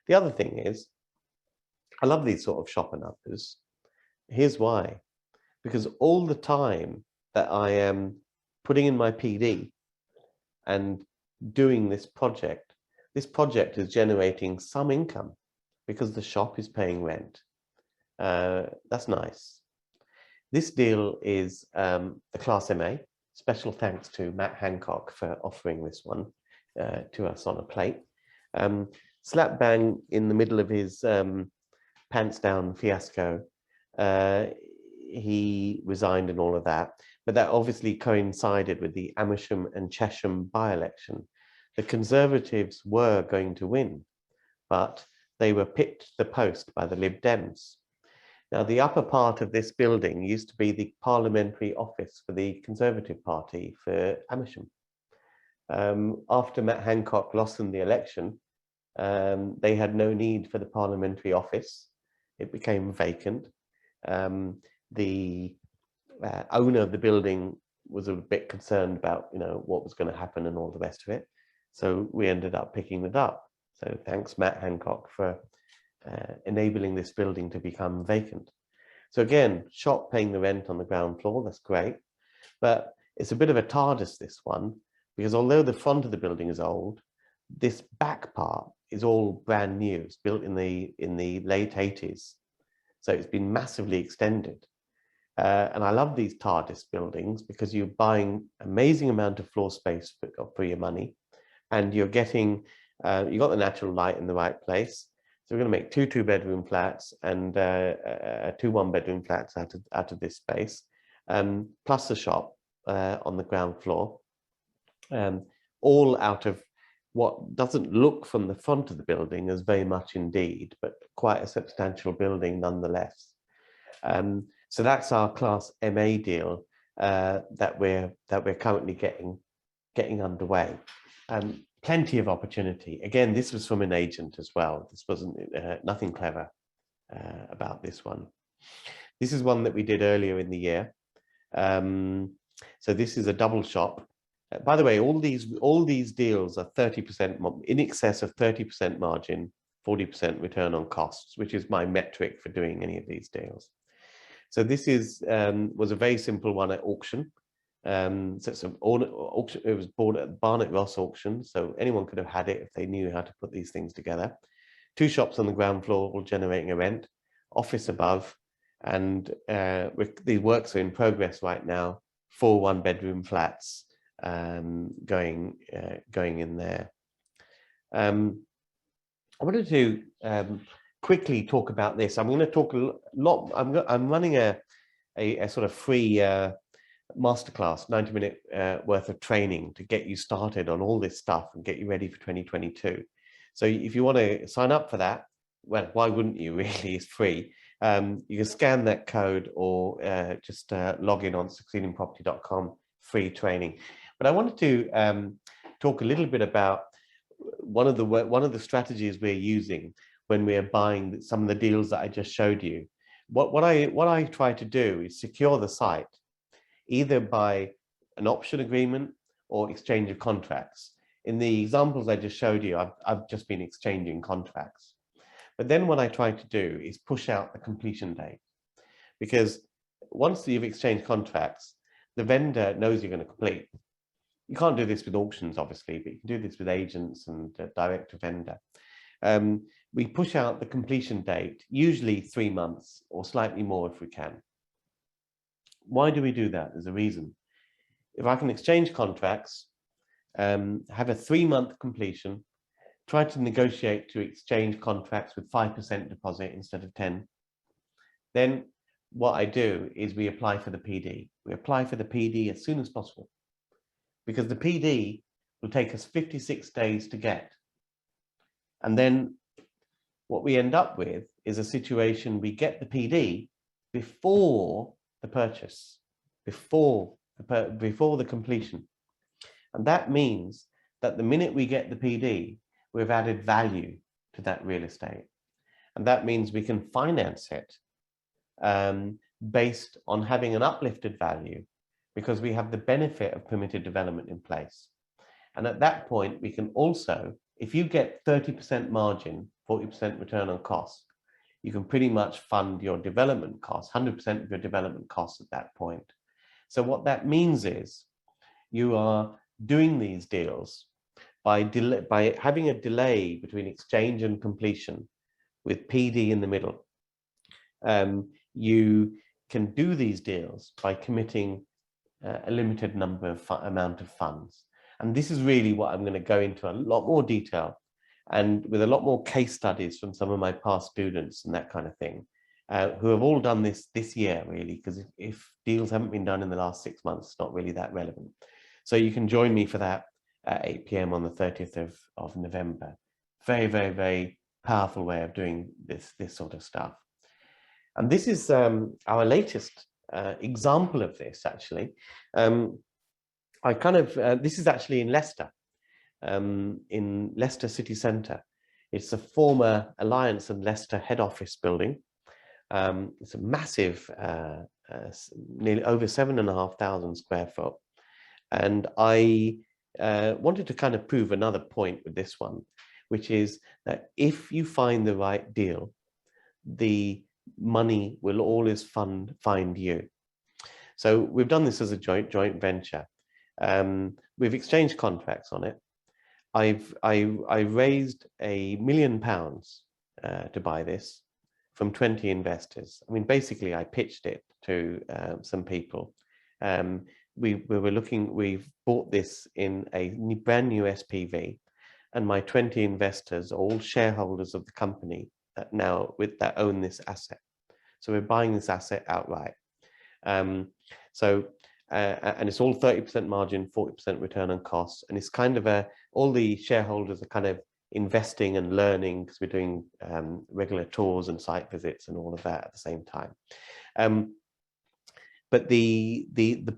the other thing is, I love these sort of shop and uppers. Here's why. Because all the time that I am putting in my PD and doing this project is generating some income because the shop is paying rent. That's nice. This deal is the Class MA. Special thanks to Matt Hancock for offering this one to us on a plate. Slap bang in the middle of his pants down fiasco. He resigned and all of that, but that obviously coincided with the Amersham and Chesham by-election. The Conservatives were going to win, but they were pipped to the post by the Lib Dems. Now, the upper part of this building used to be the parliamentary office for the Conservative Party for Amersham. After Matt Hancock lost in the election, they had no need for the parliamentary office. It became vacant. The owner of the building was a bit concerned about, what was going to happen and all the rest of it. So we ended up picking it up. So thanks, Matt Hancock, for enabling this building to become vacant. So again, shop paying the rent on the ground floor, that's great. But it's a bit of a TARDIS, this one, because although the front of the building is old, this back part is all brand new. It's built in the late 80s. So it's been massively extended. And I love these TARDIS buildings because you're buying amazing amount of floor space for your money, and you're getting, you got the natural light in the right place. So we're going to make two 2-bedroom flats and 2 1-bedroom flats out of this space, plus the shop on the ground floor, all out of what doesn't look from the front of the building as very much indeed, but quite a substantial building nonetheless. So that's our Class MA deal that we're currently getting underway. Plenty of opportunity. Again, this was from an agent as well. This wasn't nothing clever about this one. This is one that we did earlier in the year. So this is a double shop. By the way, all these deals are 30% in excess of 30% margin, 40% return on costs, which is my metric for doing any of these deals. So this was a very simple one at auction. So it's auction. It was bought at Barnet Ross auction, so anyone could have had it if they knew how to put these things together. 2 shops on the ground floor, all generating a rent, office above, and the works are in progress right now. 4 1-bedroom flats going in there. I wanted to quickly talk about this. I'm going to talk a lot. I'm running a sort of free masterclass, 90-minute worth of training to get you started on all this stuff and get you ready for 2022. So if you want to sign up for that, well, why wouldn't you? Really, it's free. You can scan that code or just log in on succeedingproperty.com, free training. But I wanted to talk a little bit about one of the strategies we're using when we're buying some of the deals that I just showed you. What I try to do is secure the site either by an option agreement or exchange of contracts. In the examples I just showed you, I've just been exchanging contracts. But then what I try to do is push out the completion date, because once you've exchanged contracts, the vendor knows you're going to complete. You can't do this with auctions, obviously, but you can do this with agents and direct to vendor. We push out the completion date, usually 3 months or slightly more if we can. Why do we do that? There's a reason. If I can exchange contracts, have a 3-month completion, try to negotiate to exchange contracts with 5% deposit instead of 10, then what I do is we apply for the PD. We apply for the PD as soon as possible, because the PD will take us 56 days to get. And then what we end up with is a situation we get the PD before the purchase, before the completion. And that means that the minute we get the PD, we've added value to that real estate. And that means we can finance it based on having an uplifted value, because we have the benefit of permitted development in place. And at that point, we can also, if you get 30% margin, 40% return on cost, you can pretty much fund your development costs, 100% of your development costs at that point. So what that means is you are doing these deals by having a delay between exchange and completion with PD in the middle. You can do these deals by committing a limited amount of funds. And this is really what I'm going to go into a lot more detail, and with a lot more case studies from some of my past students and that kind of thing, who have all done this year, really, because if deals haven't been done in the last 6 months, it's not really that relevant. So you can join me for that at 8 p.m. on the 30th of November. Very, very, very powerful way of doing this sort of stuff. And this is our latest example of this, actually. This is actually in Leicester, in Leicester City Centre. It's a former Alliance and Leicester head office building. It's a massive, nearly over 7,500 square foot. And I wanted to kind of prove another point with this one, which is that if you find the right deal, the money will always find you. So we've done this as a joint venture. We've exchanged contracts on it. I raised £1 million to buy this from 20 investors. I mean, basically, I pitched it to some people. We've bought this in a brand new SPV, and my 20 investors are all shareholders of the company that own this asset. So we're buying this asset outright. And it's all 30% margin, 40% return on costs. And it's kind of all the shareholders are kind of investing and learning, because we're doing regular tours and site visits and all of that at the same time. But the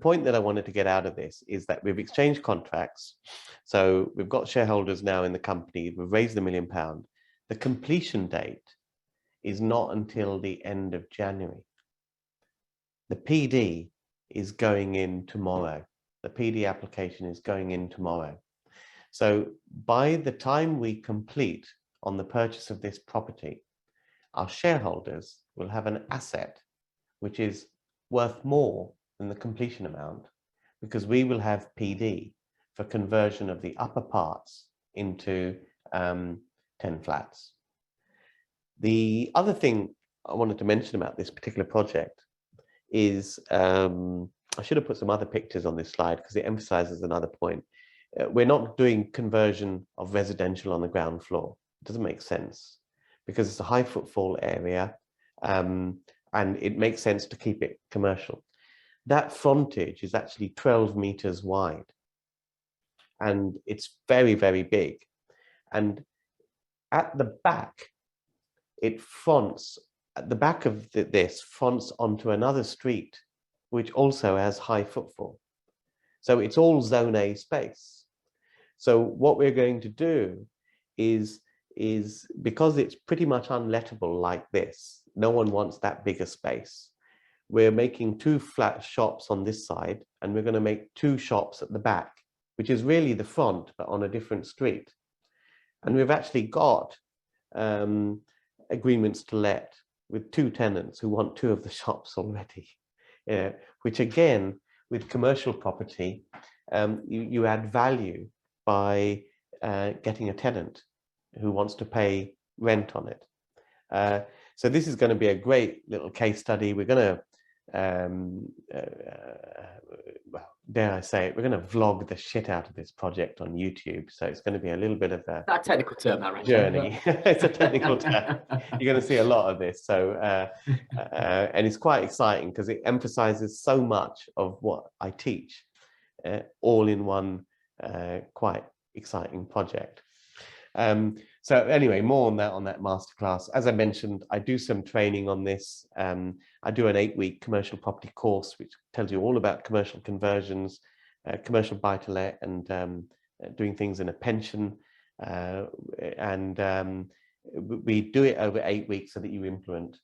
point that I wanted to get out of this is that we've exchanged contracts. So we've got shareholders now in the company. We've raised £1 million. The completion date is not until the end of January. The PD is going in tomorrow. The PD application is going in tomorrow. So by the time we complete on the purchase of this property, our shareholders will have an asset which is worth more than the completion amount, because we will have PD for conversion of the upper parts into 10 flats. The other thing I wanted to mention about this particular project is, I should have put some other pictures on this slide because it emphasizes another point. We're not doing conversion of residential on the ground floor. It doesn't make sense because it's a high footfall area, and it makes sense to keep it commercial. That frontage is actually 12 meters wide, and it's very, very big. And at the back, it fronts, at the back of this fronts onto another street, which also has high footfall. So it's all zone A space. So what we're going to do is because it's pretty much unlettable like this, no one wants that bigger space. We're making 2 flat shops on this side, and we're going to make 2 shops at the back, which is really the front, but on a different street. And we've actually got agreements to let with 2 tenants who want 2 of the shops already, which again, with commercial property, you add value by getting a tenant who wants to pay rent on it. So this is going to be a great little case study. We're going to, well, dare I say it, we're going to vlog the shit out of this project on YouTube. So it's going to be a little bit of a that technical term, that journey. It's a technical term. You're going to see a lot of this. So, and it's quite exciting because it emphasizes so much of what I teach, all in one quite exciting project. So anyway, more on that masterclass. As I mentioned, I do some training on this. I do an 8-week commercial property course, which tells you all about commercial conversions, commercial buy-to-let, and doing things in a pension. We do it over 8 weeks so that you implement.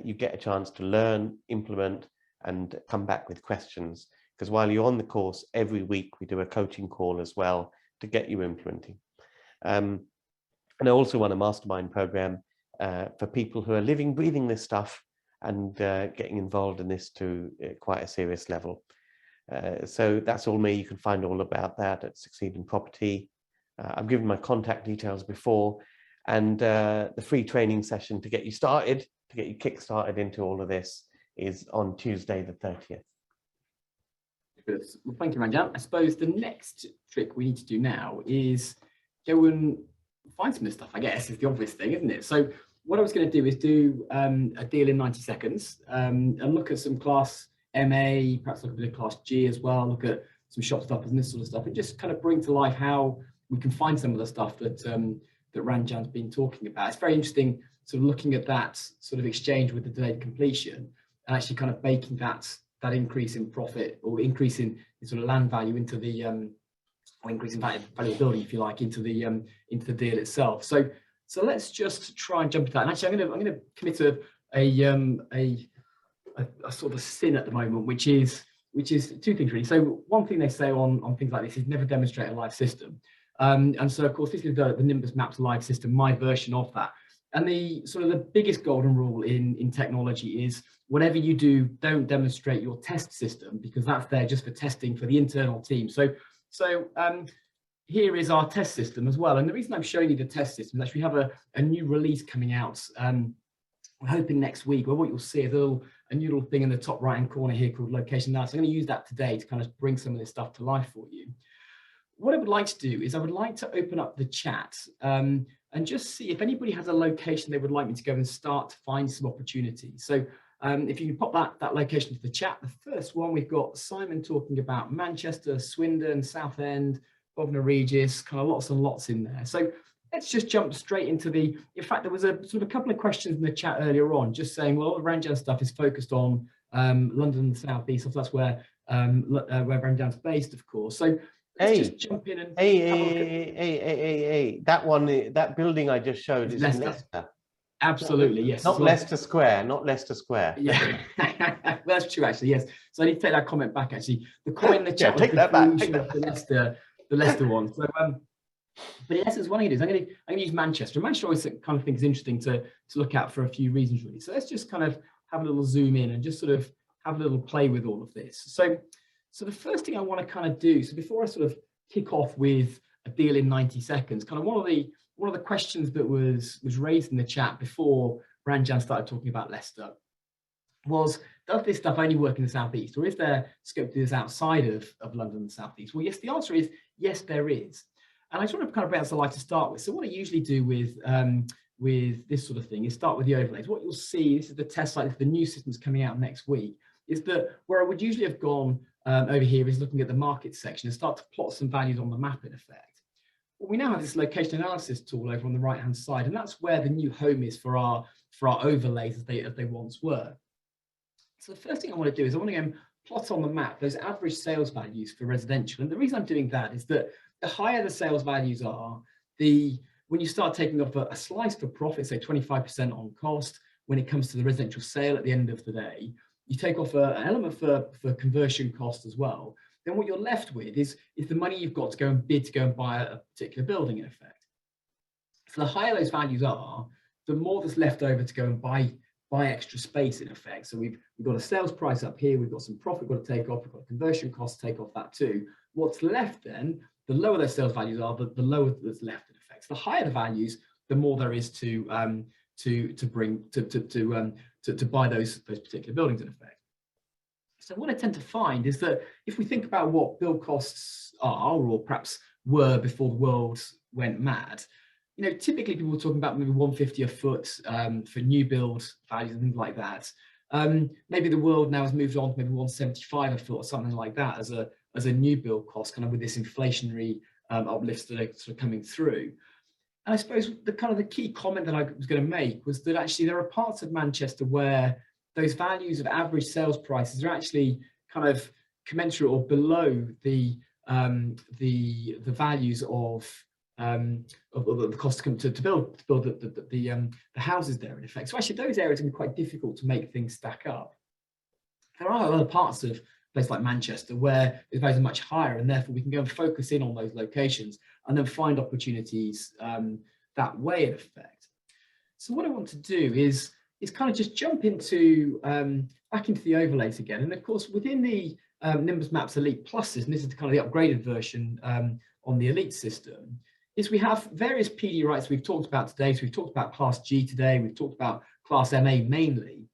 You get a chance to learn, implement, and come back with questions. Because while you're on the course, every week we do a coaching call as well to get you implementing. And I also run a mastermind program for people who are living, breathing this stuff and getting involved in this to quite a serious level. So that's all me. You can find all about that at Succeed in Property. I've given my contact details before, and the free training session to get you started, to get you kick-started into all of this is on Tuesday the 30th. Well, thank you, Ranjan. I suppose the next trick we need to do now is go and find some of this stuff, I guess, is the obvious thing, isn't it? So what I was going to do is do a deal in 90 seconds and look at some class MA, perhaps look at a bit of class G as well, look at some shop stoppers and this sort of stuff, and just kind of bring to life how we can find some of the stuff that that Ranjan's been talking about. It's very interesting sort of looking at that sort of exchange with the delayed completion and actually kind of baking that increase in profit or increase in sort of land value into the or increase in value of building, if you like, into the deal itself. So let's just try and jump into that. And actually, I'm going to commit to a sort of a sin at the moment, which is two things really. So one thing they say on things like this is never demonstrate a live system. And so of course this is the Nimbus Maps live system, my version of that. And the sort of the biggest golden rule in technology is whatever you do, don't demonstrate your test system, because that's there just for testing for the internal team. So here is our test system as well. And the reason I'm showing you the test system is actually we have a new release coming out. We're hoping next week, where what you'll see is a new little thing in the top right-hand corner here called location now. So I'm going to use that today to kind of bring some of this stuff to life for you. What I would like to do is I would like to open up the chat and just see if anybody has a location they would like me to go and start to find some opportunities. So if you can pop that location to the chat. The first one, we've got Simon talking about Manchester, Swindon, Southend, Bognor Regis, kind of lots and lots in there. So let's just jump straight into in fact, there was a sort of a couple of questions in the chat earlier on, just saying, well, all the Ranjan stuff is focused on London and the South East, so that's where Ranjan's based, of course. So let's just jump in and hey, that one, that building I just showed is in Leicester. Absolutely, yes. Not Leicester Square, not Leicester Square. Yeah, well, that's true, actually, yes. So I need to take that comment back, actually. The comment in the chat take that back. The Leicester one. So, but in essence, what I'm going to do is I'm going to use Manchester. Manchester always kind of think is interesting to look at for a few reasons, really. So let's just kind of have a little zoom in and just sort of have a little play with all of this. So the first thing I want to kind of do, so before I sort of kick off with a deal in 90 seconds, kind of one of the questions that was raised in the chat before Ranjan started talking about Leicester was, does this stuff only work in the South East, or is there scope to do this outside of London and the South East? Well, yes, the answer is yes, there is. And I just want to kind of bring out the light to start with. So what I usually do with this sort of thing is start with the overlays. What you'll see, this is the test site, the new system's coming out next week, is that where I would usually have gone over here is looking at the market section and start to plot some values on the map in effect. Well, we now have this location analysis tool over on the right hand side, and that's where the new home is for our overlays as they once were. So the first thing I want to do is I want to go and plot on the map those average sales values for residential. And the reason I'm doing that is that the higher the sales values are, when you start taking off a slice for profit, say 25% on cost, when it comes to the residential sale at the end of the day, you take off an element for conversion cost as well, then what you're left with is the money you've got to go and bid to go and buy a particular building in effect. So the higher those values are, the more that's left over to go and buy extra space in effect. So we've got a sales price up here, we've got some profit we've got to take off, we've got conversion costs to take off that too. What's left then, the lower those sales values are, the lower that's left in effect. So the higher the values, the more there is to buy those particular buildings in effect. So what I tend to find is that if we think about what build costs are, or perhaps were before the world went mad, typically people are talking about maybe 150 a foot for new build values and things like that. Maybe the world now has moved on to maybe 175 a foot or something like that as a new build cost, kind of with this inflationary uplifts that are sort of coming through. And I suppose the key comment that I was going to make was that actually there are parts of Manchester where those values of average sales prices are actually kind of commensurate or below the values of the cost to build the houses there, in effect. So actually those areas can be quite difficult to make things stack up. There are other parts of a place like Manchester where the values are much higher, and therefore we can go and focus in on those locations and then find opportunities that way, in effect. So what I want to do is kind of just jump into back into the overlays again. And of course, within the Nimbus Maps Elite Pluses, and this is kind of the upgraded version on the Elite system, is we have various PD rights we've talked about today. So we've talked about Class G today, we've talked about Class MA mainly.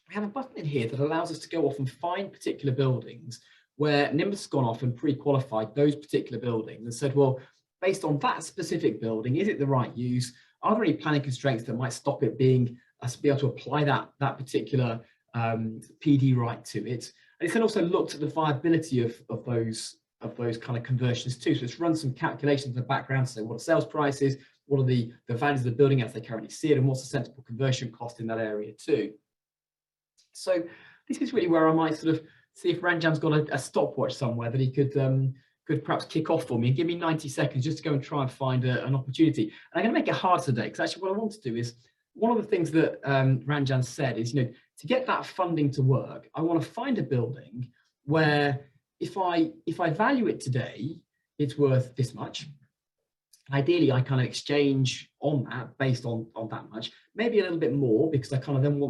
We have a button in here that allows us to go off and find particular buildings where Nimbus has gone off and pre-qualified those particular buildings and said, well, based on that specific building, is it the right use? Are there any planning constraints that might stop it being us to be able to apply that particular PD right to it? And it's then also looked at the viability of those kind of conversions too. So it's run some calculations in the background to say what are sales prices, what are the values of the building as they currently see it, and what's the sensible conversion cost in that area too. So this is really where I might sort of see if Ranjan's got a stopwatch somewhere that he could perhaps kick off for me and give me 90 seconds just to go and try and find an opportunity. And I'm going to make it hard today, because actually what I want to do is, one of the things that Ranjan said is, to get that funding to work, I want to find a building where if I value it today, it's worth this much. Ideally, I kind of exchange on that based on that much, maybe a little bit more, because I kind of then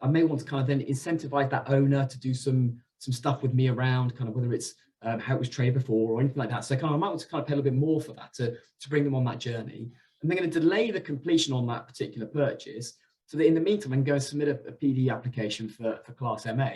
I may want to kind of then incentivize that owner to do some stuff with me around kind of whether it's how it was traded before or anything like that. So I might want to kind of pay a little bit more for that to bring them on that journey. And they're going to delay the completion on that particular purchase so that in the meantime, I can go and submit a PD application for Class MA.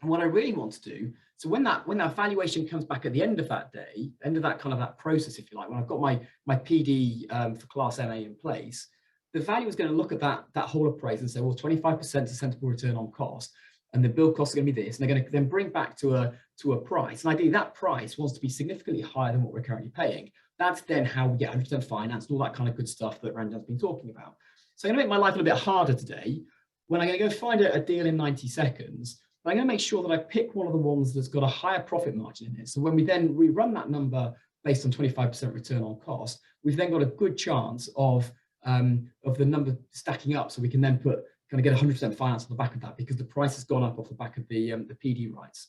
And what I really want to do, so when that valuation comes back at the end of that day, end of that kind of that process, if you like, when I've got my PD for Class MA in place, the value is going to look at that whole appraisal and say, well, 25% is a sensible return on cost, and the build cost is going to be this, and they're going to then bring back to a price. And ideally, that price wants to be significantly higher than what we're currently paying. That's then how we get 100% finance and all that kind of good stuff that Ranjan's been talking about. So I'm going to make my life a little bit harder today when I'm going to go find a deal in 90 seconds. But I'm going to make sure that I pick one of the ones that's got a higher profit margin in it. So when we then rerun that number based on 25% return on cost, we've then got a good chance of the number stacking up, so we can then get 100% finance on the back of that, because the price has gone up off the back of the PD rights.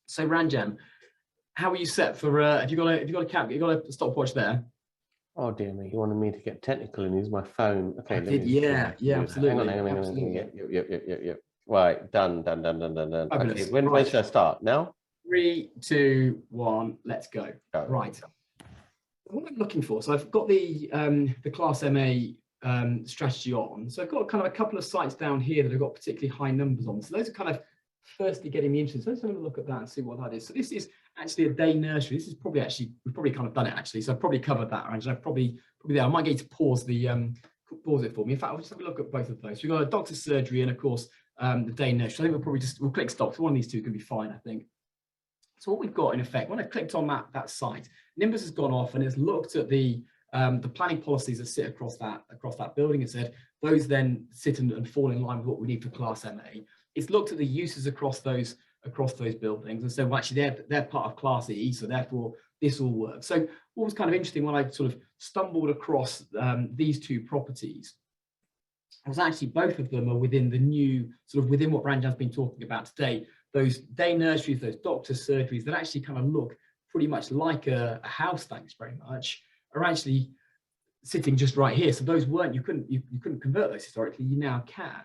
So Ranjan, how are you set for? Have you got a stopwatch there? Oh dear me, you wanted me to get technical and use my phone. Okay, yeah, absolutely. Hang on. Yep. Right, done. Okay, when should I start? Now? 3, 2, 1, let's go. Right. What I'm looking for, so I've got the Class MA strategy on. So I've got kind of a couple of sites down here that have got particularly high numbers on. So those are kind of firstly getting me interested. So let's have a look at that and see what that is. So this is actually a day nursery. This is probably we've probably kind of done it actually. So I've probably covered that, Ranjan. I've probably there. I might get you to pause it for me. In fact, I'll just have a look at both of those. So we've got a doctor's surgery and of course the day nursery. I think we'll click stop. So one of these two can be fine, I think. So what we've got in effect, when I clicked on that site, Nimbus has gone off and it's looked at the planning policies that sit across that building and said those then sit and fall in line with what we need for Class MA. It's looked at the uses across those buildings and said, well, actually they're part of Class E, so therefore this will work. So what was kind of interesting when I sort of stumbled across these two properties was actually both of them are within the new within what Ranjan's been talking about today. Those day nurseries, those doctor's surgeries that actually kind of look pretty much like a house, thanks very much, are actually sitting just right here. So those weren't, you couldn't convert those historically, you now can.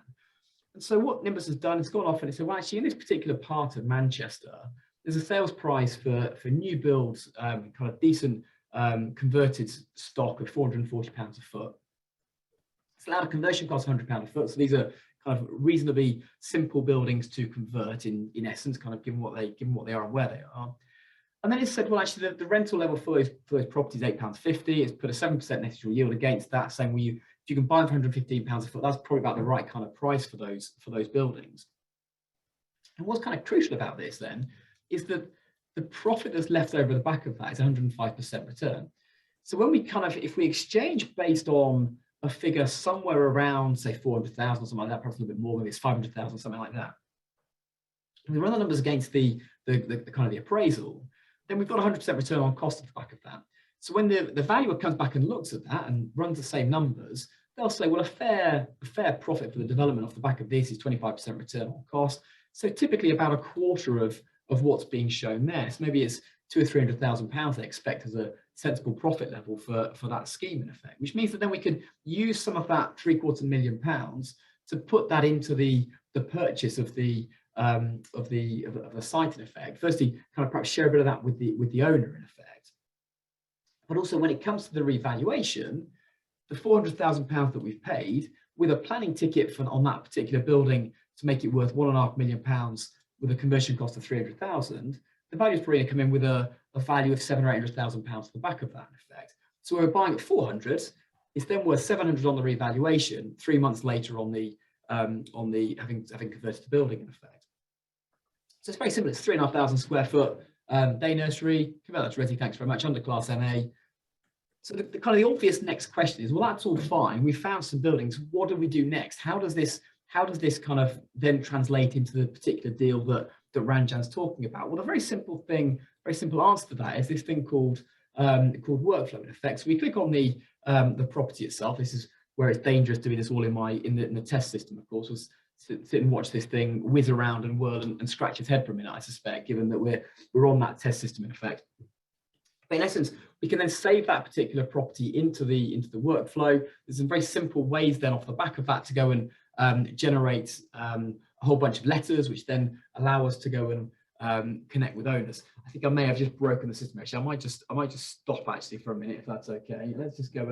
And so what Nimbus has done is gone off and it said, well, actually in this particular part of Manchester, there's a sales price for new builds, kind of decent converted stock of £440 a foot. It's allowed a conversion cost of £100 a foot. So these are kind of reasonably simple buildings to convert in essence, kind of given what they are and where they are. And then it said, well, actually the rental level for those properties is £8.50. It's put a 7% net initial yield against that, saying, well, if you can buy them for £115 a foot, that's probably about the right kind of price for those buildings. And what's kind of crucial about this then is that the profit that's left over the back of that is 105% return. So when we if we exchange based on a figure somewhere around, say, 400,000 or something like that, perhaps a little bit more, maybe it's 500,000, something like that. We run the numbers against the appraisal, then we've got 100% return on cost at the back of that. So when the valuer comes back and looks at that and runs the same numbers, they'll say, well, a fair profit for the development off the back of this is 25% return on cost. So typically about a quarter of what's being shown there. So maybe it's £200,000 or £300,000 they expect as a sensible profit level for that scheme in effect, which means that then we could use some of that £750,000 to put that into the purchase of the site in effect. Firstly, kind of perhaps share a bit of that with the owner in effect. But also when it comes to the revaluation, the £400,000 that we've paid with a planning ticket on that particular building to make it worth £1.5 million with a conversion cost of 300,000, the valuer's probably going to come in with a value of £700,000 or £800,000 at the back of that in effect. So we're buying at 400, it's then worth 700 on the revaluation 3 months later on the having converted the building in effect. So it's very simple. It's 3,500 square foot day nursery. Convert that to resi, thanks very much, under class MA. So the kind of the obvious next question is, well, that's all fine. We found some buildings. What do we do next? How does this kind of then translate into the particular deal that Ranjan's talking about? Well, a very simple answer to that is this thing called workflow in effect. So we click on the property itself. This is where it's dangerous doing this all in the test system, of course, was sit and watch this thing whiz around and whirl and scratch its head for a minute, I suspect, given that we're on that test system in effect. But in essence, we can then save that particular property into the workflow. There's some very simple ways then off the back of that to go and generate a whole bunch of letters, which then allow us to go and connect with owners. I think I may have just broken the system actually. I might just stop actually for a minute if that's okay. Let's just go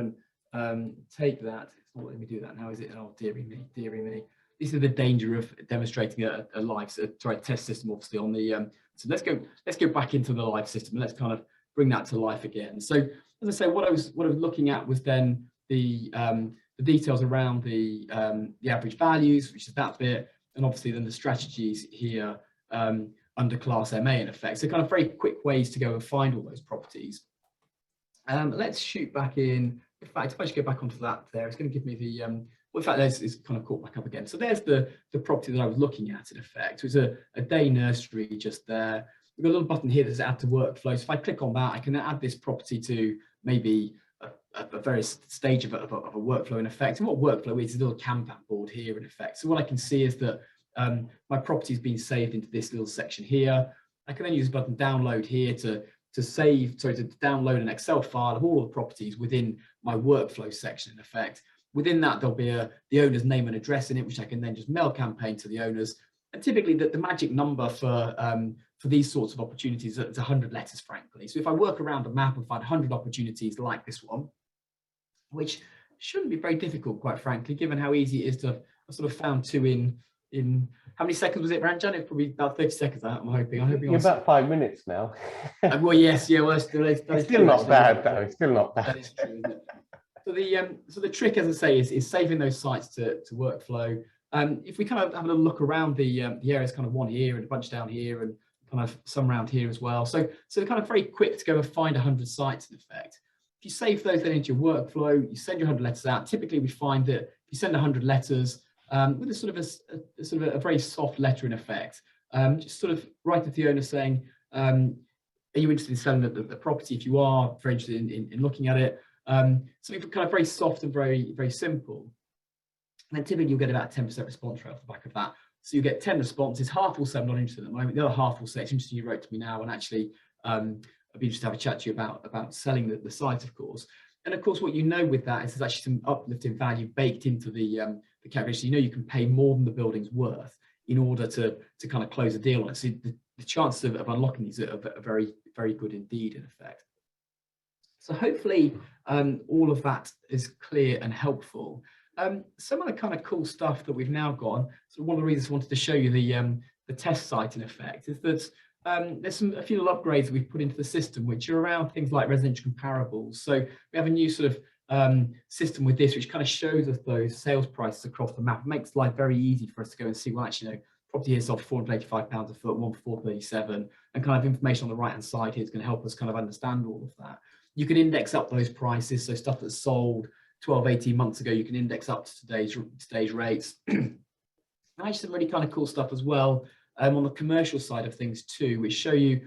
and take that. It's not letting me do that now, is it? Oh, dearie me, dearie me. This is the danger of demonstrating a test system, obviously on the. So let's go back into the live system and let's kind of bring that to life again. So as I say, what I was looking at was then the details around the average values, which is that bit, and obviously then the strategies here under class MA in effect. So kind of very quick ways to go and find all those properties. Let's shoot back in. In fact, if I just go back onto that there, it's going to give me the, well, in fact, it's kind of caught back up again. So there's the property that I was looking at in effect. It was a day nursery just there. We've got a little button here that says add to workflow. So if I click on that, I can add this property to maybe a various stage of a workflow in effect. And what workflow is a little Kanban board here in effect. So what I can see is that my property has been saved into this little section here. I can then use the button download here to download an Excel file of all the properties within my workflow section in effect. Within that, there'll be the owner's name and address in it, which I can then just mail campaign to the owners. And typically the magic number for these sorts of opportunities is 100 letters, frankly. So if I work around a map and find 100 opportunities like this one, which shouldn't be very difficult, quite frankly, given how easy it is to, I sort of found two in how many seconds was it, Ranjan? It's probably about 30 seconds, I'm hoping. You're about 5 minutes now. Well, yes, yeah, well, it's still not bad, though. It's still not bad. That is true, isn't it? So the trick, as I say, is saving those sites to workflow. If we kind of have a little look around the areas, kind of one here and a bunch down here and kind of some around here as well. So they're kind of very quick to go and find 100 sites in effect. If you save those then into your workflow, you send your 100 letters out. Typically, we find that if you send 100 letters with a sort of a very soft letter in effect, just sort of write to the owner saying, are you interested in selling the property? If you are, very interested in looking at it. Something kind of very soft and very, very simple. And then typically you'll get about 10% response rate off the back of that. So you get 10 responses, half will say I'm not interested at the moment, the other half will say it's interesting you wrote to me now, and actually I'd be interested to have a chat to you about selling the site, of course. And of course, what you know with that is there's actually some uplift in value baked into the calculation. You know you can pay more than the building's worth in order to kind of close a deal on it. So the chances of unlocking these are very, very good indeed, in effect. So hopefully all of that is clear and helpful. Some of the kind of cool stuff that we've now got, so one of the reasons I wanted to show you the test site in effect is that there's a few little upgrades we've put into the system, which are around things like residential comparables. So we have a new sort of system with this, which kind of shows us those sales prices across the map. It makes life very easy for us to go and see, well, actually, property here sold for £485 a foot, one for £437, and kind of information on the right-hand side here is going to help us kind of understand all of that. You can index up those prices. So stuff that's sold 12, 18 months ago, you can index up to today's rates. And actually some really kind of cool stuff as well on the commercial side of things too, which show you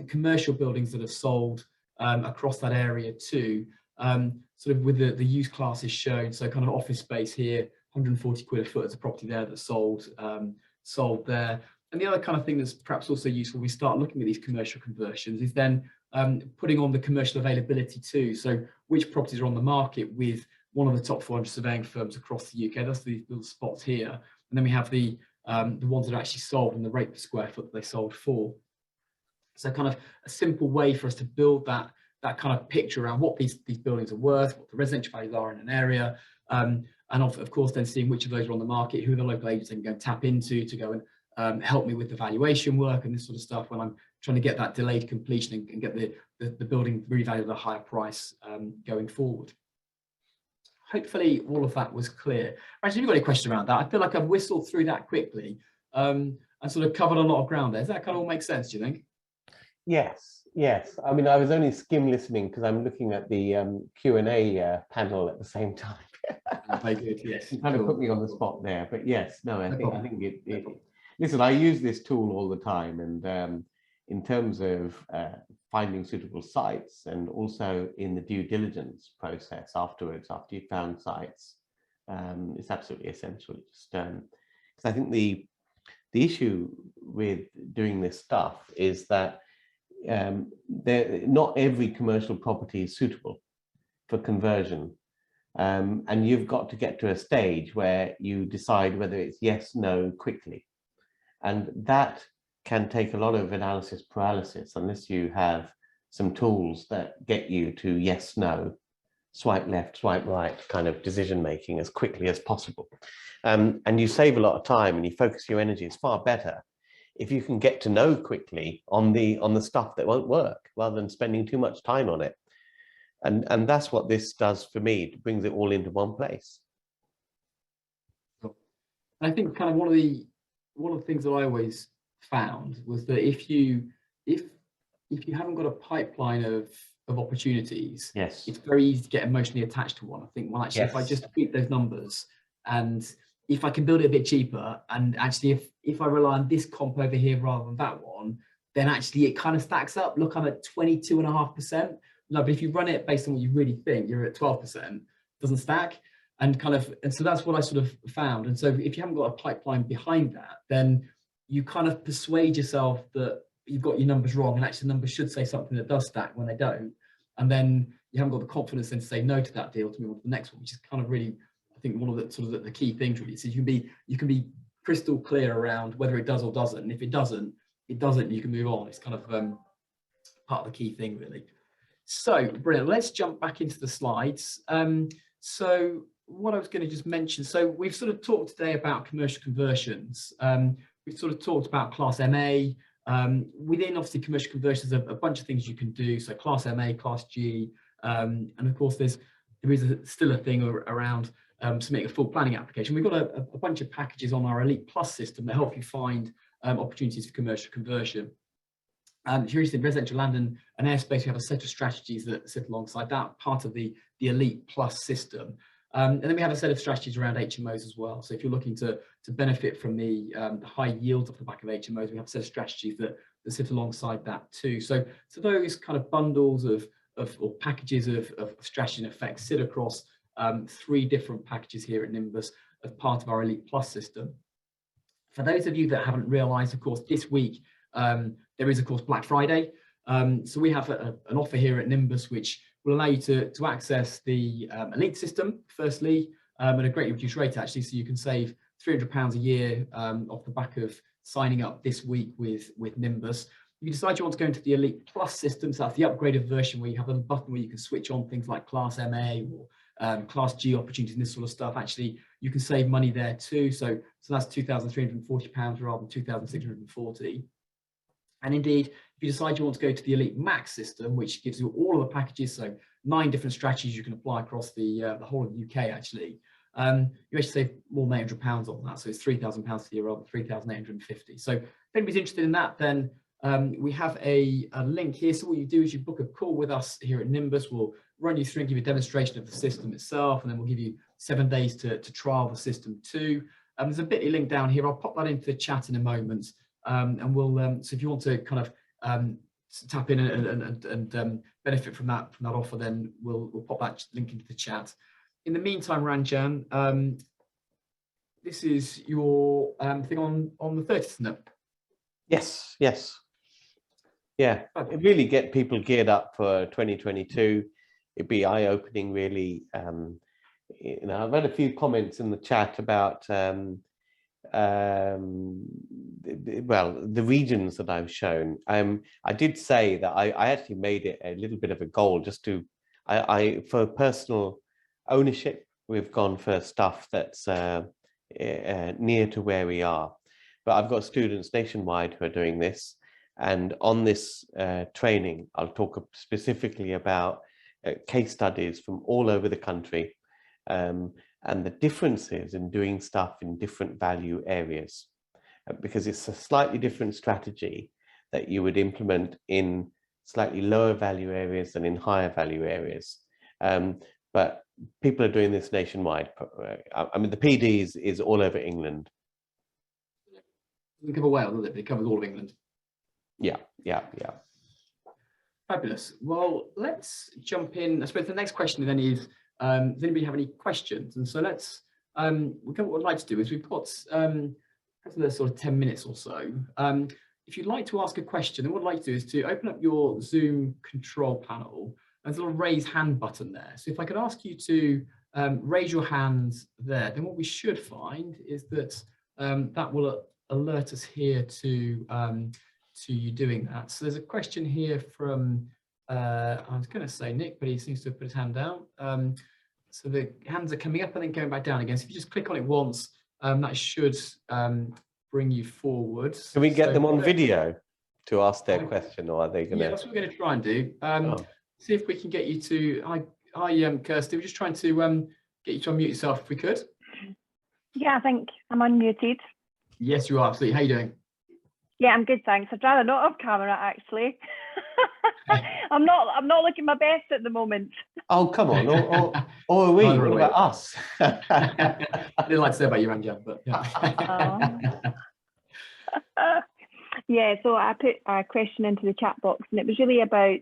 commercial buildings that have sold across that area too, sort of with the use classes shown. So kind of office space here, 140 quid a foot as a property there that's sold there. And the other kind of thing that's perhaps also useful, we start looking at these commercial conversions, is then putting on the commercial availability too. So which properties are on the market with one of the top 400 surveying firms across the UK. That's these little spots here. And then we have the ones that are actually sold and the rate per square foot that they sold for. So kind of a simple way for us to build that kind of picture around what these buildings are worth, what the residential values are in an area, and of course then seeing which of those are on the market, who are the local agents I can go and tap into to go and help me with the valuation work and this sort of stuff when I'm trying to get that delayed completion and get the building revalued at a higher price going forward. Hopefully all of that was clear. Actually, if you've got any questions around that, I feel like I've whistled through that quickly and sort of covered a lot of ground there. Does that kind of all make sense, do you think? Yes, yes. I mean, I was only skim listening because I'm looking at the Q&A panel at the same time. Very good, yes. You kind of put me on the spot there, but yes, no, I think it listen, I use this tool all the time, and in terms of finding suitable sites and also in the due diligence process afterwards, after you've found sites, it's absolutely essential. Just because I think the issue with doing this stuff is that not every commercial property is suitable for conversion. And you've got to get to a stage where you decide whether it's yes, no, quickly. And that can take a lot of analysis paralysis unless you have some tools that get you to yes, no, swipe left, swipe right kind of decision making as quickly as possible. And you save a lot of time and you focus your energy. It's far better if you can get to know quickly on the stuff that won't work rather than spending too much time on it. And that's what this does for me. It brings it all into one place. I think kind of one of the things that I always found was that if you haven't got a pipeline of opportunities, yes, it's very easy to get emotionally attached to one. I think, well, actually, yes, if I just tweak those numbers, and if I can build it a bit cheaper, and actually if I rely on this comp over here rather than that one, then actually it kind of stacks up. Look, I'm at 22.5%. No, but if you run it based on what you really think, you're at 12%, doesn't stack. And so that's what I sort of found. And so if you haven't got a pipeline behind that, then you kind of persuade yourself that you've got your numbers wrong, and actually the numbers should say something that does stack when they don't. And then you haven't got the confidence then to say no to that deal to move on to the next one, which is kind of really, I think, one of the sort of the key things really. So you can be crystal clear around whether it does or doesn't. And if it doesn't, you can move on. It's kind of part of the key thing really. So brilliant. Let's jump back into the slides. So what I was going to just mention, so we've sort of talked today about commercial conversions. We've sort of talked about Class MA. Within obviously commercial conversions, a bunch of things you can do. So Class MA, Class G, and of course there is still a thing around submitting a full planning application. We've got a bunch of packages on our Elite Plus system that help you find opportunities for commercial conversion. If you're interested in residential land and airspace, we have a set of strategies that sit alongside that, part of the Elite Plus system. And then we have a set of strategies around HMOs as well. So if you're looking to benefit from the high yields off the back of HMOs, we have a set of strategies that sit alongside that too. So those kind of bundles or packages of strategy and effects sit across 3 different packages here at Nimbus as part of our Elite Plus system. For those of you that haven't realized, of course, this week, there is, of course, Black Friday. So we have an offer here at Nimbus, which will allow you to access the Elite system, firstly, at a greatly reduced rate, actually. So you can save £300 a year off the back of signing up this week with Nimbus. If you decide you want to go into the Elite Plus system, so that's the upgraded version where you have a button where you can switch on things like Class MA or Class G opportunities and this sort of stuff. Actually, you can save money there too. So that's £2,340 rather than £2,640. And indeed, if you decide you want to go to the Elite Max system, which gives you all of the packages, so 9 different strategies you can apply across the whole of the UK, actually, you actually save more than £800 on that. So it's £3,000 a year rather than £3,850. So if anybody's interested in that, then We have a link here. So what you do is you book a call with us here at Nimbus. We'll run you through and give you a demonstration of the system itself, and then we'll give you 7 days to trial the system too. There's a bit.ly link down here. I'll pop that into the chat in a moment, and we'll. So if you want to kind of tap in and benefit from that offer, then we'll pop that link into the chat. In the meantime, Ranjan, this is your thing on the 30th, isn't it? Yes, yes. Yeah, it really get people geared up for 2022. It'd be eye-opening, really. You know, I've had a few comments in the chat about well, the regions that I've shown. I did say that I actually made it a little bit of a goal just to, for personal ownership, we've gone for stuff that's near to where we are. But I've got students nationwide who are doing this. And on this training, I'll talk specifically about case studies from all over the country and the differences in doing stuff in different value areas, because it's a slightly different strategy that you would implement in slightly lower value areas than in higher value areas. But people are doing this nationwide. I mean, the PD is all over England. It doesn't cover Wales, does it? It covers all of England. Yeah. Fabulous. Well, let's jump in. I suppose the next question then is, does anybody have any questions? And so let's, what I'd like to do is we've got sort of 10 minutes or so. If you'd like to ask a question, then what I'd like to do is to open up your Zoom control panel. There's a little raise hand button there. So if I could ask you to raise your hand there, then what we should find is that that will alert us here to you doing that. So there's a question here from, I was going to say Nick, but he seems to have put his hand down. So the hands are coming up and then going back down again. So if you just click on it once, that should bring you forward. Can we get them on video to ask their question, or are they going to? Yeah, that's what we're going to try and do. See if we can get you to, hi Kirsty, we're just trying to get you to unmute yourself if we could. Yeah, I think I'm unmuted. Yes, you are, absolutely. How are you doing? Yeah, I'm good, thanks. I'd rather not have camera, actually. I'm not looking my best at the moment. Oh, come on. Or are we? What about us? I didn't like to say about you, Ranjan, but yeah. Yeah, so I put a question into the chat box, and it was really about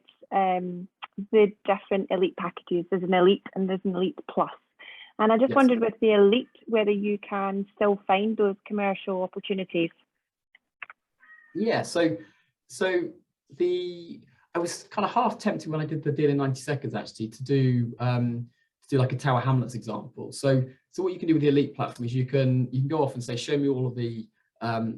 the different elite packages. There's an elite and there's an elite plus. And I just wondered with the elite, whether you can still find those commercial opportunities. Yeah, so I was kind of half tempted when I did the deal in 90 seconds actually to do like a Tower Hamlets example. So what you can do with the elite platform is you can go off and say, show me all of the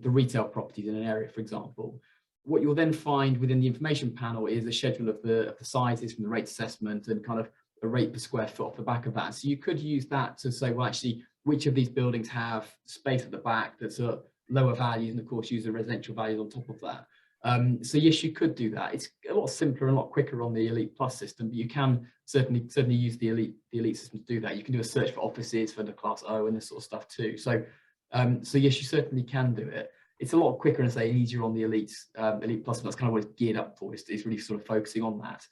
retail properties in an area, for example. What you'll then find within the information panel is a schedule of the sizes from the rate assessment and kind of a rate per square foot off the back of that. So you could use that to say, well, actually, which of these buildings have space at the back that's a lower values, and of course use the residential values on top of that. So yes, you could do that. It's a lot simpler and a lot quicker on the Elite Plus system, but you can certainly use the Elite system to do that. You can do a search for offices for the Class O and this sort of stuff too. So yes, you certainly can do it. It's a lot quicker and say easier on the Elite Plus. That's kind of what it's geared up for. It's really sort of focusing on that.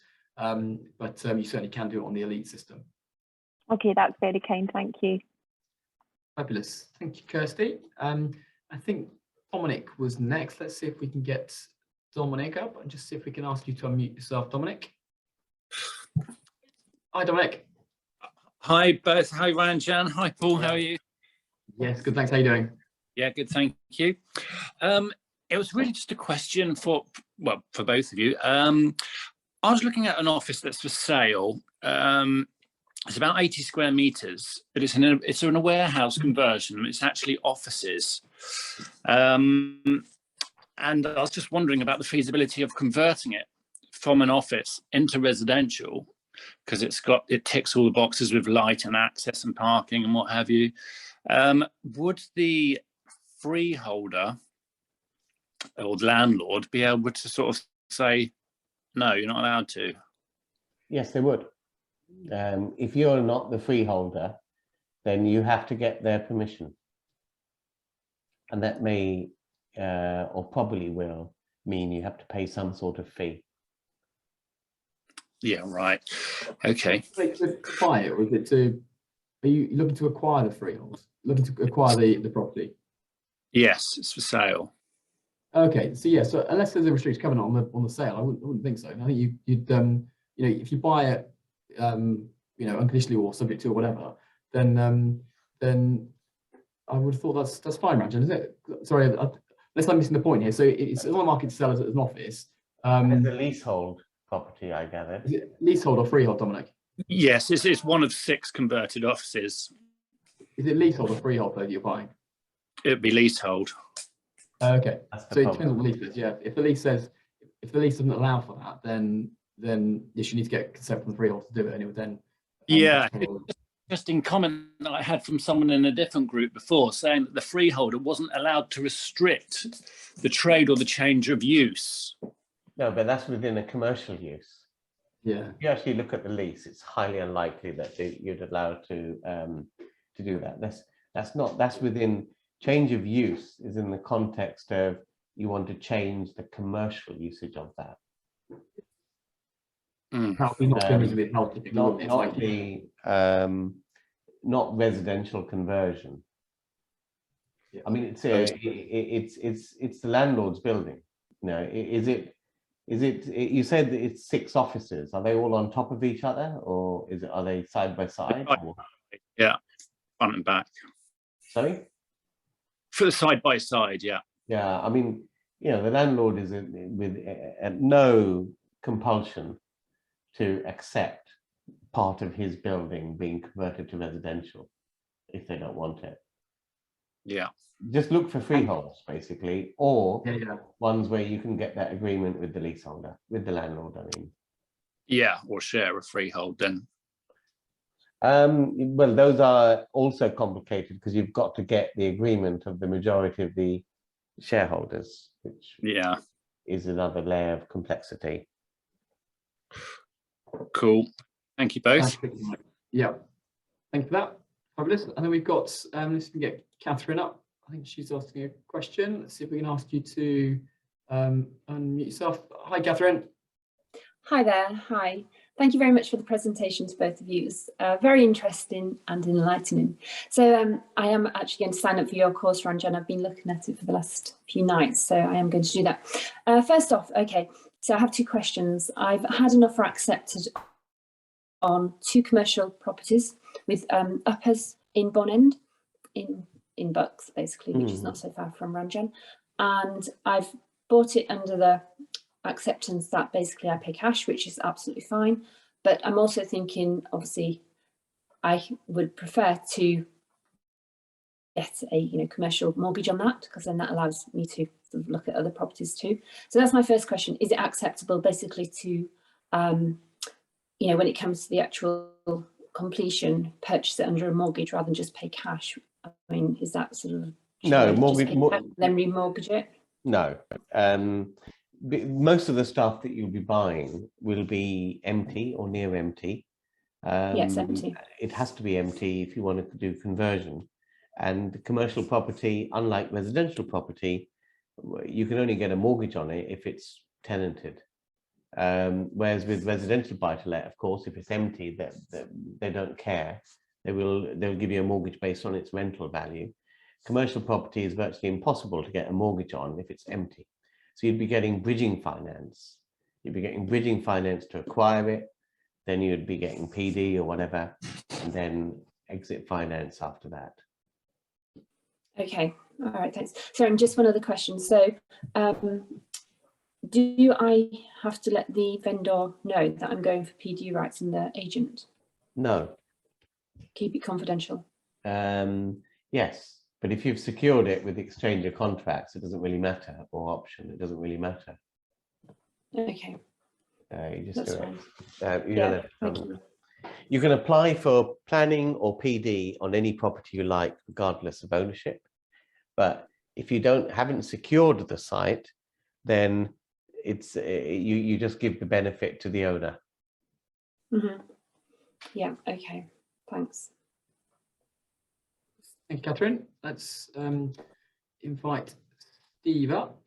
But you certainly can do it on the Elite system. Okay, that's very kind. Thank you. Fabulous. Thank you, Kirsty. I think Dominic was next. Let's see if we can get Dominic up and just see if we can ask you to unmute yourself, Dominic. Hi, Dominic. Hi, both. Hi, Ranjan. Hi, Paul. How are you? Yes, good. Thanks. How are you doing? Yeah, good. Thank you. It was really just a question for both of you. I was looking at an office that's for sale. It's about 80 square meters, but it's in a warehouse conversion. It's actually offices. And I was just wondering about the feasibility of converting it from an office into residential, because it ticks all the boxes with light and access and parking and what have you. Would the freeholder or the landlord be able to sort of say, no, you're not allowed to? Yes, they would. If you're not the freeholder, then you have to get their permission. And that may, or probably will, mean you have to pay some sort of fee. Yeah, right. Okay. To buy it, or is it to? Are you looking to acquire the freehold? Looking to acquire the property? Yes, it's for sale. Okay, so yeah, so unless there's a restricted covenant on the sale, I wouldn't think so. I think you'd you know, if you buy it you know, unconditionally or subject to or whatever, then I would have thought that's fine, Ranjan, is it? Sorry, unless I'm missing the point here. So it's on the market to sell as an office. It's a leasehold property, I gather. Is it leasehold or freehold, Dominic? Yes, it's one of 6 converted offices. Is it leasehold or freehold though that you're buying? It'd be leasehold. Okay, so it problem. depends on the lease is. Yeah, if the lease doesn't allow for that, then yes, you need to get consent from the freehold to do it anyway. Then Yeah, interesting comment that I had from someone in a different group before, saying that the freeholder wasn't allowed to restrict the trade or the change of use. No, but that's within a commercial use. yeah, If you actually look at the lease, it's highly unlikely that you'd allow to do that. That's within change of use is in the context of you want to change the commercial usage of that. probably not generally held typically. Not residential conversion. Yeah. I mean, it's the landlord's building. You know, is it? You said that it's 6 offices. Are they all on top of each other, or are they side by side? Or? Yeah, front and back. Sorry? For the side by side, yeah. Yeah, I mean, you know, the landlord is with no compulsion to accept part of his building being converted to residential if they don't want it. Yeah. Just look for freeholds, basically, or Yeah. ones where you can get that agreement with the leaseholder, with the landlord, I mean. Yeah, or share a freehold then. Well, those are also complicated because you've got to get the agreement of the majority of the shareholders, which is another layer of complexity. Cool. Thank you both. Yeah, thank you for that. Fabulous. And then we've got, let's see if we can get Catherine up. I think she's asking a question. Let's see if we can ask you to unmute yourself. Hi, Catherine. Hi there. Hi. Thank you very much for the presentation to both of you. It was very interesting and enlightening. So I am actually going to sign up for your course, Ranjan. I've been looking at it for the last few nights, so I am going to do that. First off, okay, so I have 2 questions. I've had an offer accepted on 2 commercial properties with uppers in Bon End, in Bucks, basically, which is not so far from Ranjan. And I've bought it under the acceptance that basically I pay cash, which is absolutely fine. But I'm also thinking, obviously, I would prefer to get a commercial mortgage on that, because then that allows me to sort of look at other properties too. So that's my first question. Is it acceptable basically to, when it comes to the actual completion, purchase it under a mortgage rather than just pay cash? I mean, is that sort of no mortgage, then remortgage it? No. Most of the stuff that you'll be buying will be empty or near empty. Yes, empty. It has to be empty if you want to do conversion. And commercial property, unlike residential property, you can only get a mortgage on it if it's tenanted. Whereas with residential buy-to-let, of course, if it's empty, they don't care. They'll give you a mortgage based on its rental value. Commercial property is virtually impossible to get a mortgage on if it's empty. So you'd be getting bridging finance. You'd be getting bridging finance to acquire it. Then you'd be getting PD or whatever, and then exit finance after that. Okay, all right, thanks. So just one other question. So do I have to let the vendor know that I'm going for PD rights and the agent? No. Keep it confidential? Yes. But if you've secured it with the exchange of contracts, it doesn't really matter, or option, it doesn't really matter. Okay. You just do it. You can apply for planning or PD on any property you like, regardless of ownership. But if you haven't secured the site, then it's you just give the benefit to the owner. Mm-hmm. Yeah. Okay. Thanks. Thank you, Catherine. Let's invite Steve up.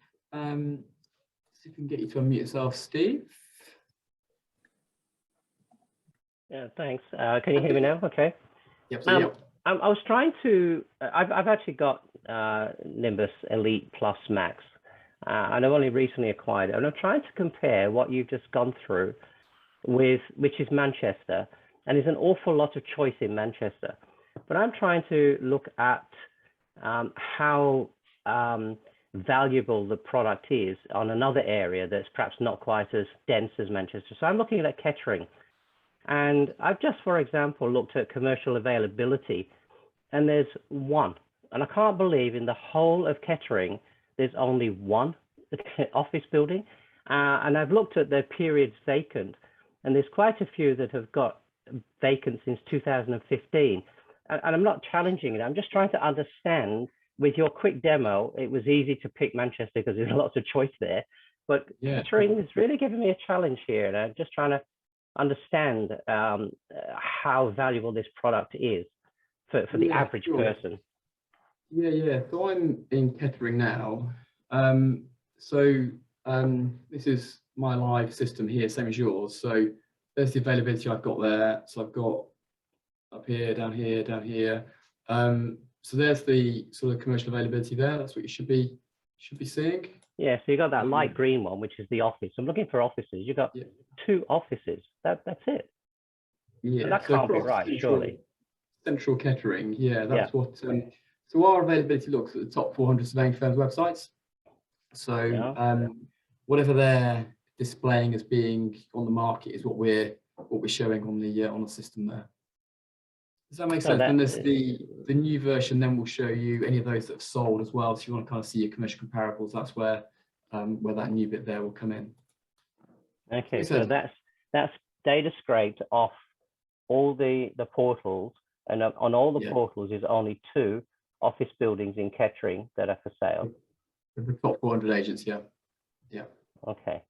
See if we can get you to unmute yourself, Steve. Yeah, thanks. Can you hear me now? Okay. Yep. I was trying to, I've actually got Nimbus Elite Plus Max, and I've only recently acquired it. And I'm trying to compare what you've just gone through with, which is Manchester, and there's an awful lot of choice in Manchester. But I'm trying to look at how valuable the product is on another area that's perhaps not quite as dense as Manchester. So I'm looking at Kettering. And I've just, for example, looked at commercial availability, and there's one. And I can't believe in the whole of Kettering, there's only one office building. And I've looked at the periods vacant, and there's quite a few that have got vacant since 2015. And I'm not challenging it. I'm just trying to understand, with your quick demo, it was easy to pick Manchester because there's lots of choice there. But Kettering is really giving me a challenge here. And I'm just trying to understand how valuable this product is for the average person. So I'm in Kettering now. This is my live system here, same as yours. So there's the availability I've got there. So I've got up here, down here, down here. So there's the sort of commercial availability there. That's what you should be seeing. Yeah, so you got that light green one, which is the office. I'm looking for offices. You got 2 offices. That's it. Yeah, but that can't be right, surely. Central Kettering. Yeah, that's what. So our availability looks at the top 400 surveying firms' websites. So whatever they're displaying as being on the market is what we're showing on the system there. Does that make sense? And there's the new version. Then will show you any of those that have sold as well. So you want to kind of see your commercial comparables. That's where that new bit there will come in. Okay, so that's data scraped off all the portals, and on all the portals is only 2 office buildings in Kettering that are for sale. The top 400 agents, yeah. Okay,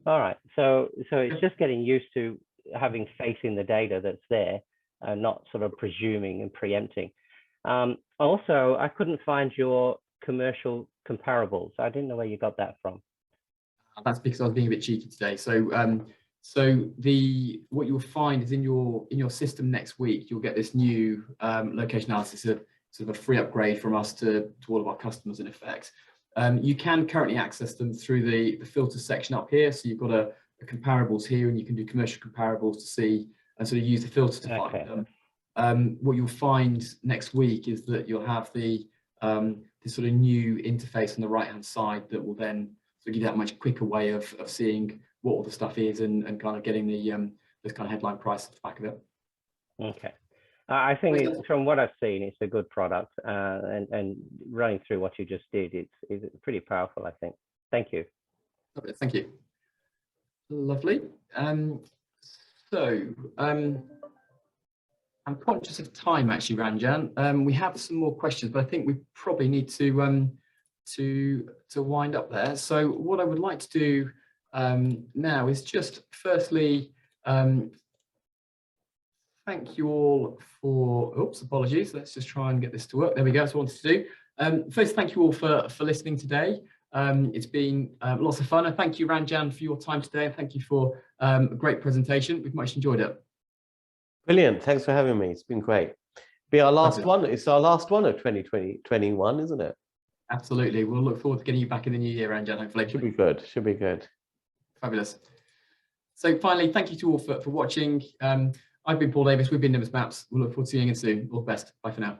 all right. So it's just getting used to having faith in the data that's there, and not sort of presuming and preempting. Also, I couldn't find your commercial comparables. I didn't know where you got that from. That's because I was being a bit cheeky today. So what you'll find is in your system next week, you'll get this new location analysis, of sort of a free upgrade from us to all of our customers in effect. You can currently access them through the filter section up here. So you've got a comparables here, and you can do commercial comparables to see and sort of use the filter to find them. What you'll find next week is that you'll have this sort of new interface on the right hand side that will then sort of give you that much quicker way of seeing what all the stuff is and kind of getting the this kind of headline price at the back of it. Okay. I think from what I've seen, it's a good product, and running through what you just did, it's pretty powerful, I think. Thank you. Okay, thank you. Lovely. I'm conscious of time, actually, Ranjan. We have some more questions, but I think we probably need to wind up there. So what I would like to do now is just firstly thank you all for, apologies. Let's just try and get this to work. There we go. That's what I wanted to do. First, thank you all for listening today. It's been lots of fun. And thank you, Ranjan, for your time today. And thank you for a great presentation. We've much enjoyed it. Brilliant. Thanks for having me. It's been great. Be our last one. It's our last one of 2021, isn't it? Absolutely. We'll look forward to getting you back in the new year, Ranjan, hopefully. Should be good. Should be good. Fabulous. So finally, thank you to all for watching. I've been Paul Davis. We've been Nimbus Maps. We'll look forward to seeing you again soon. All the best. Bye for now.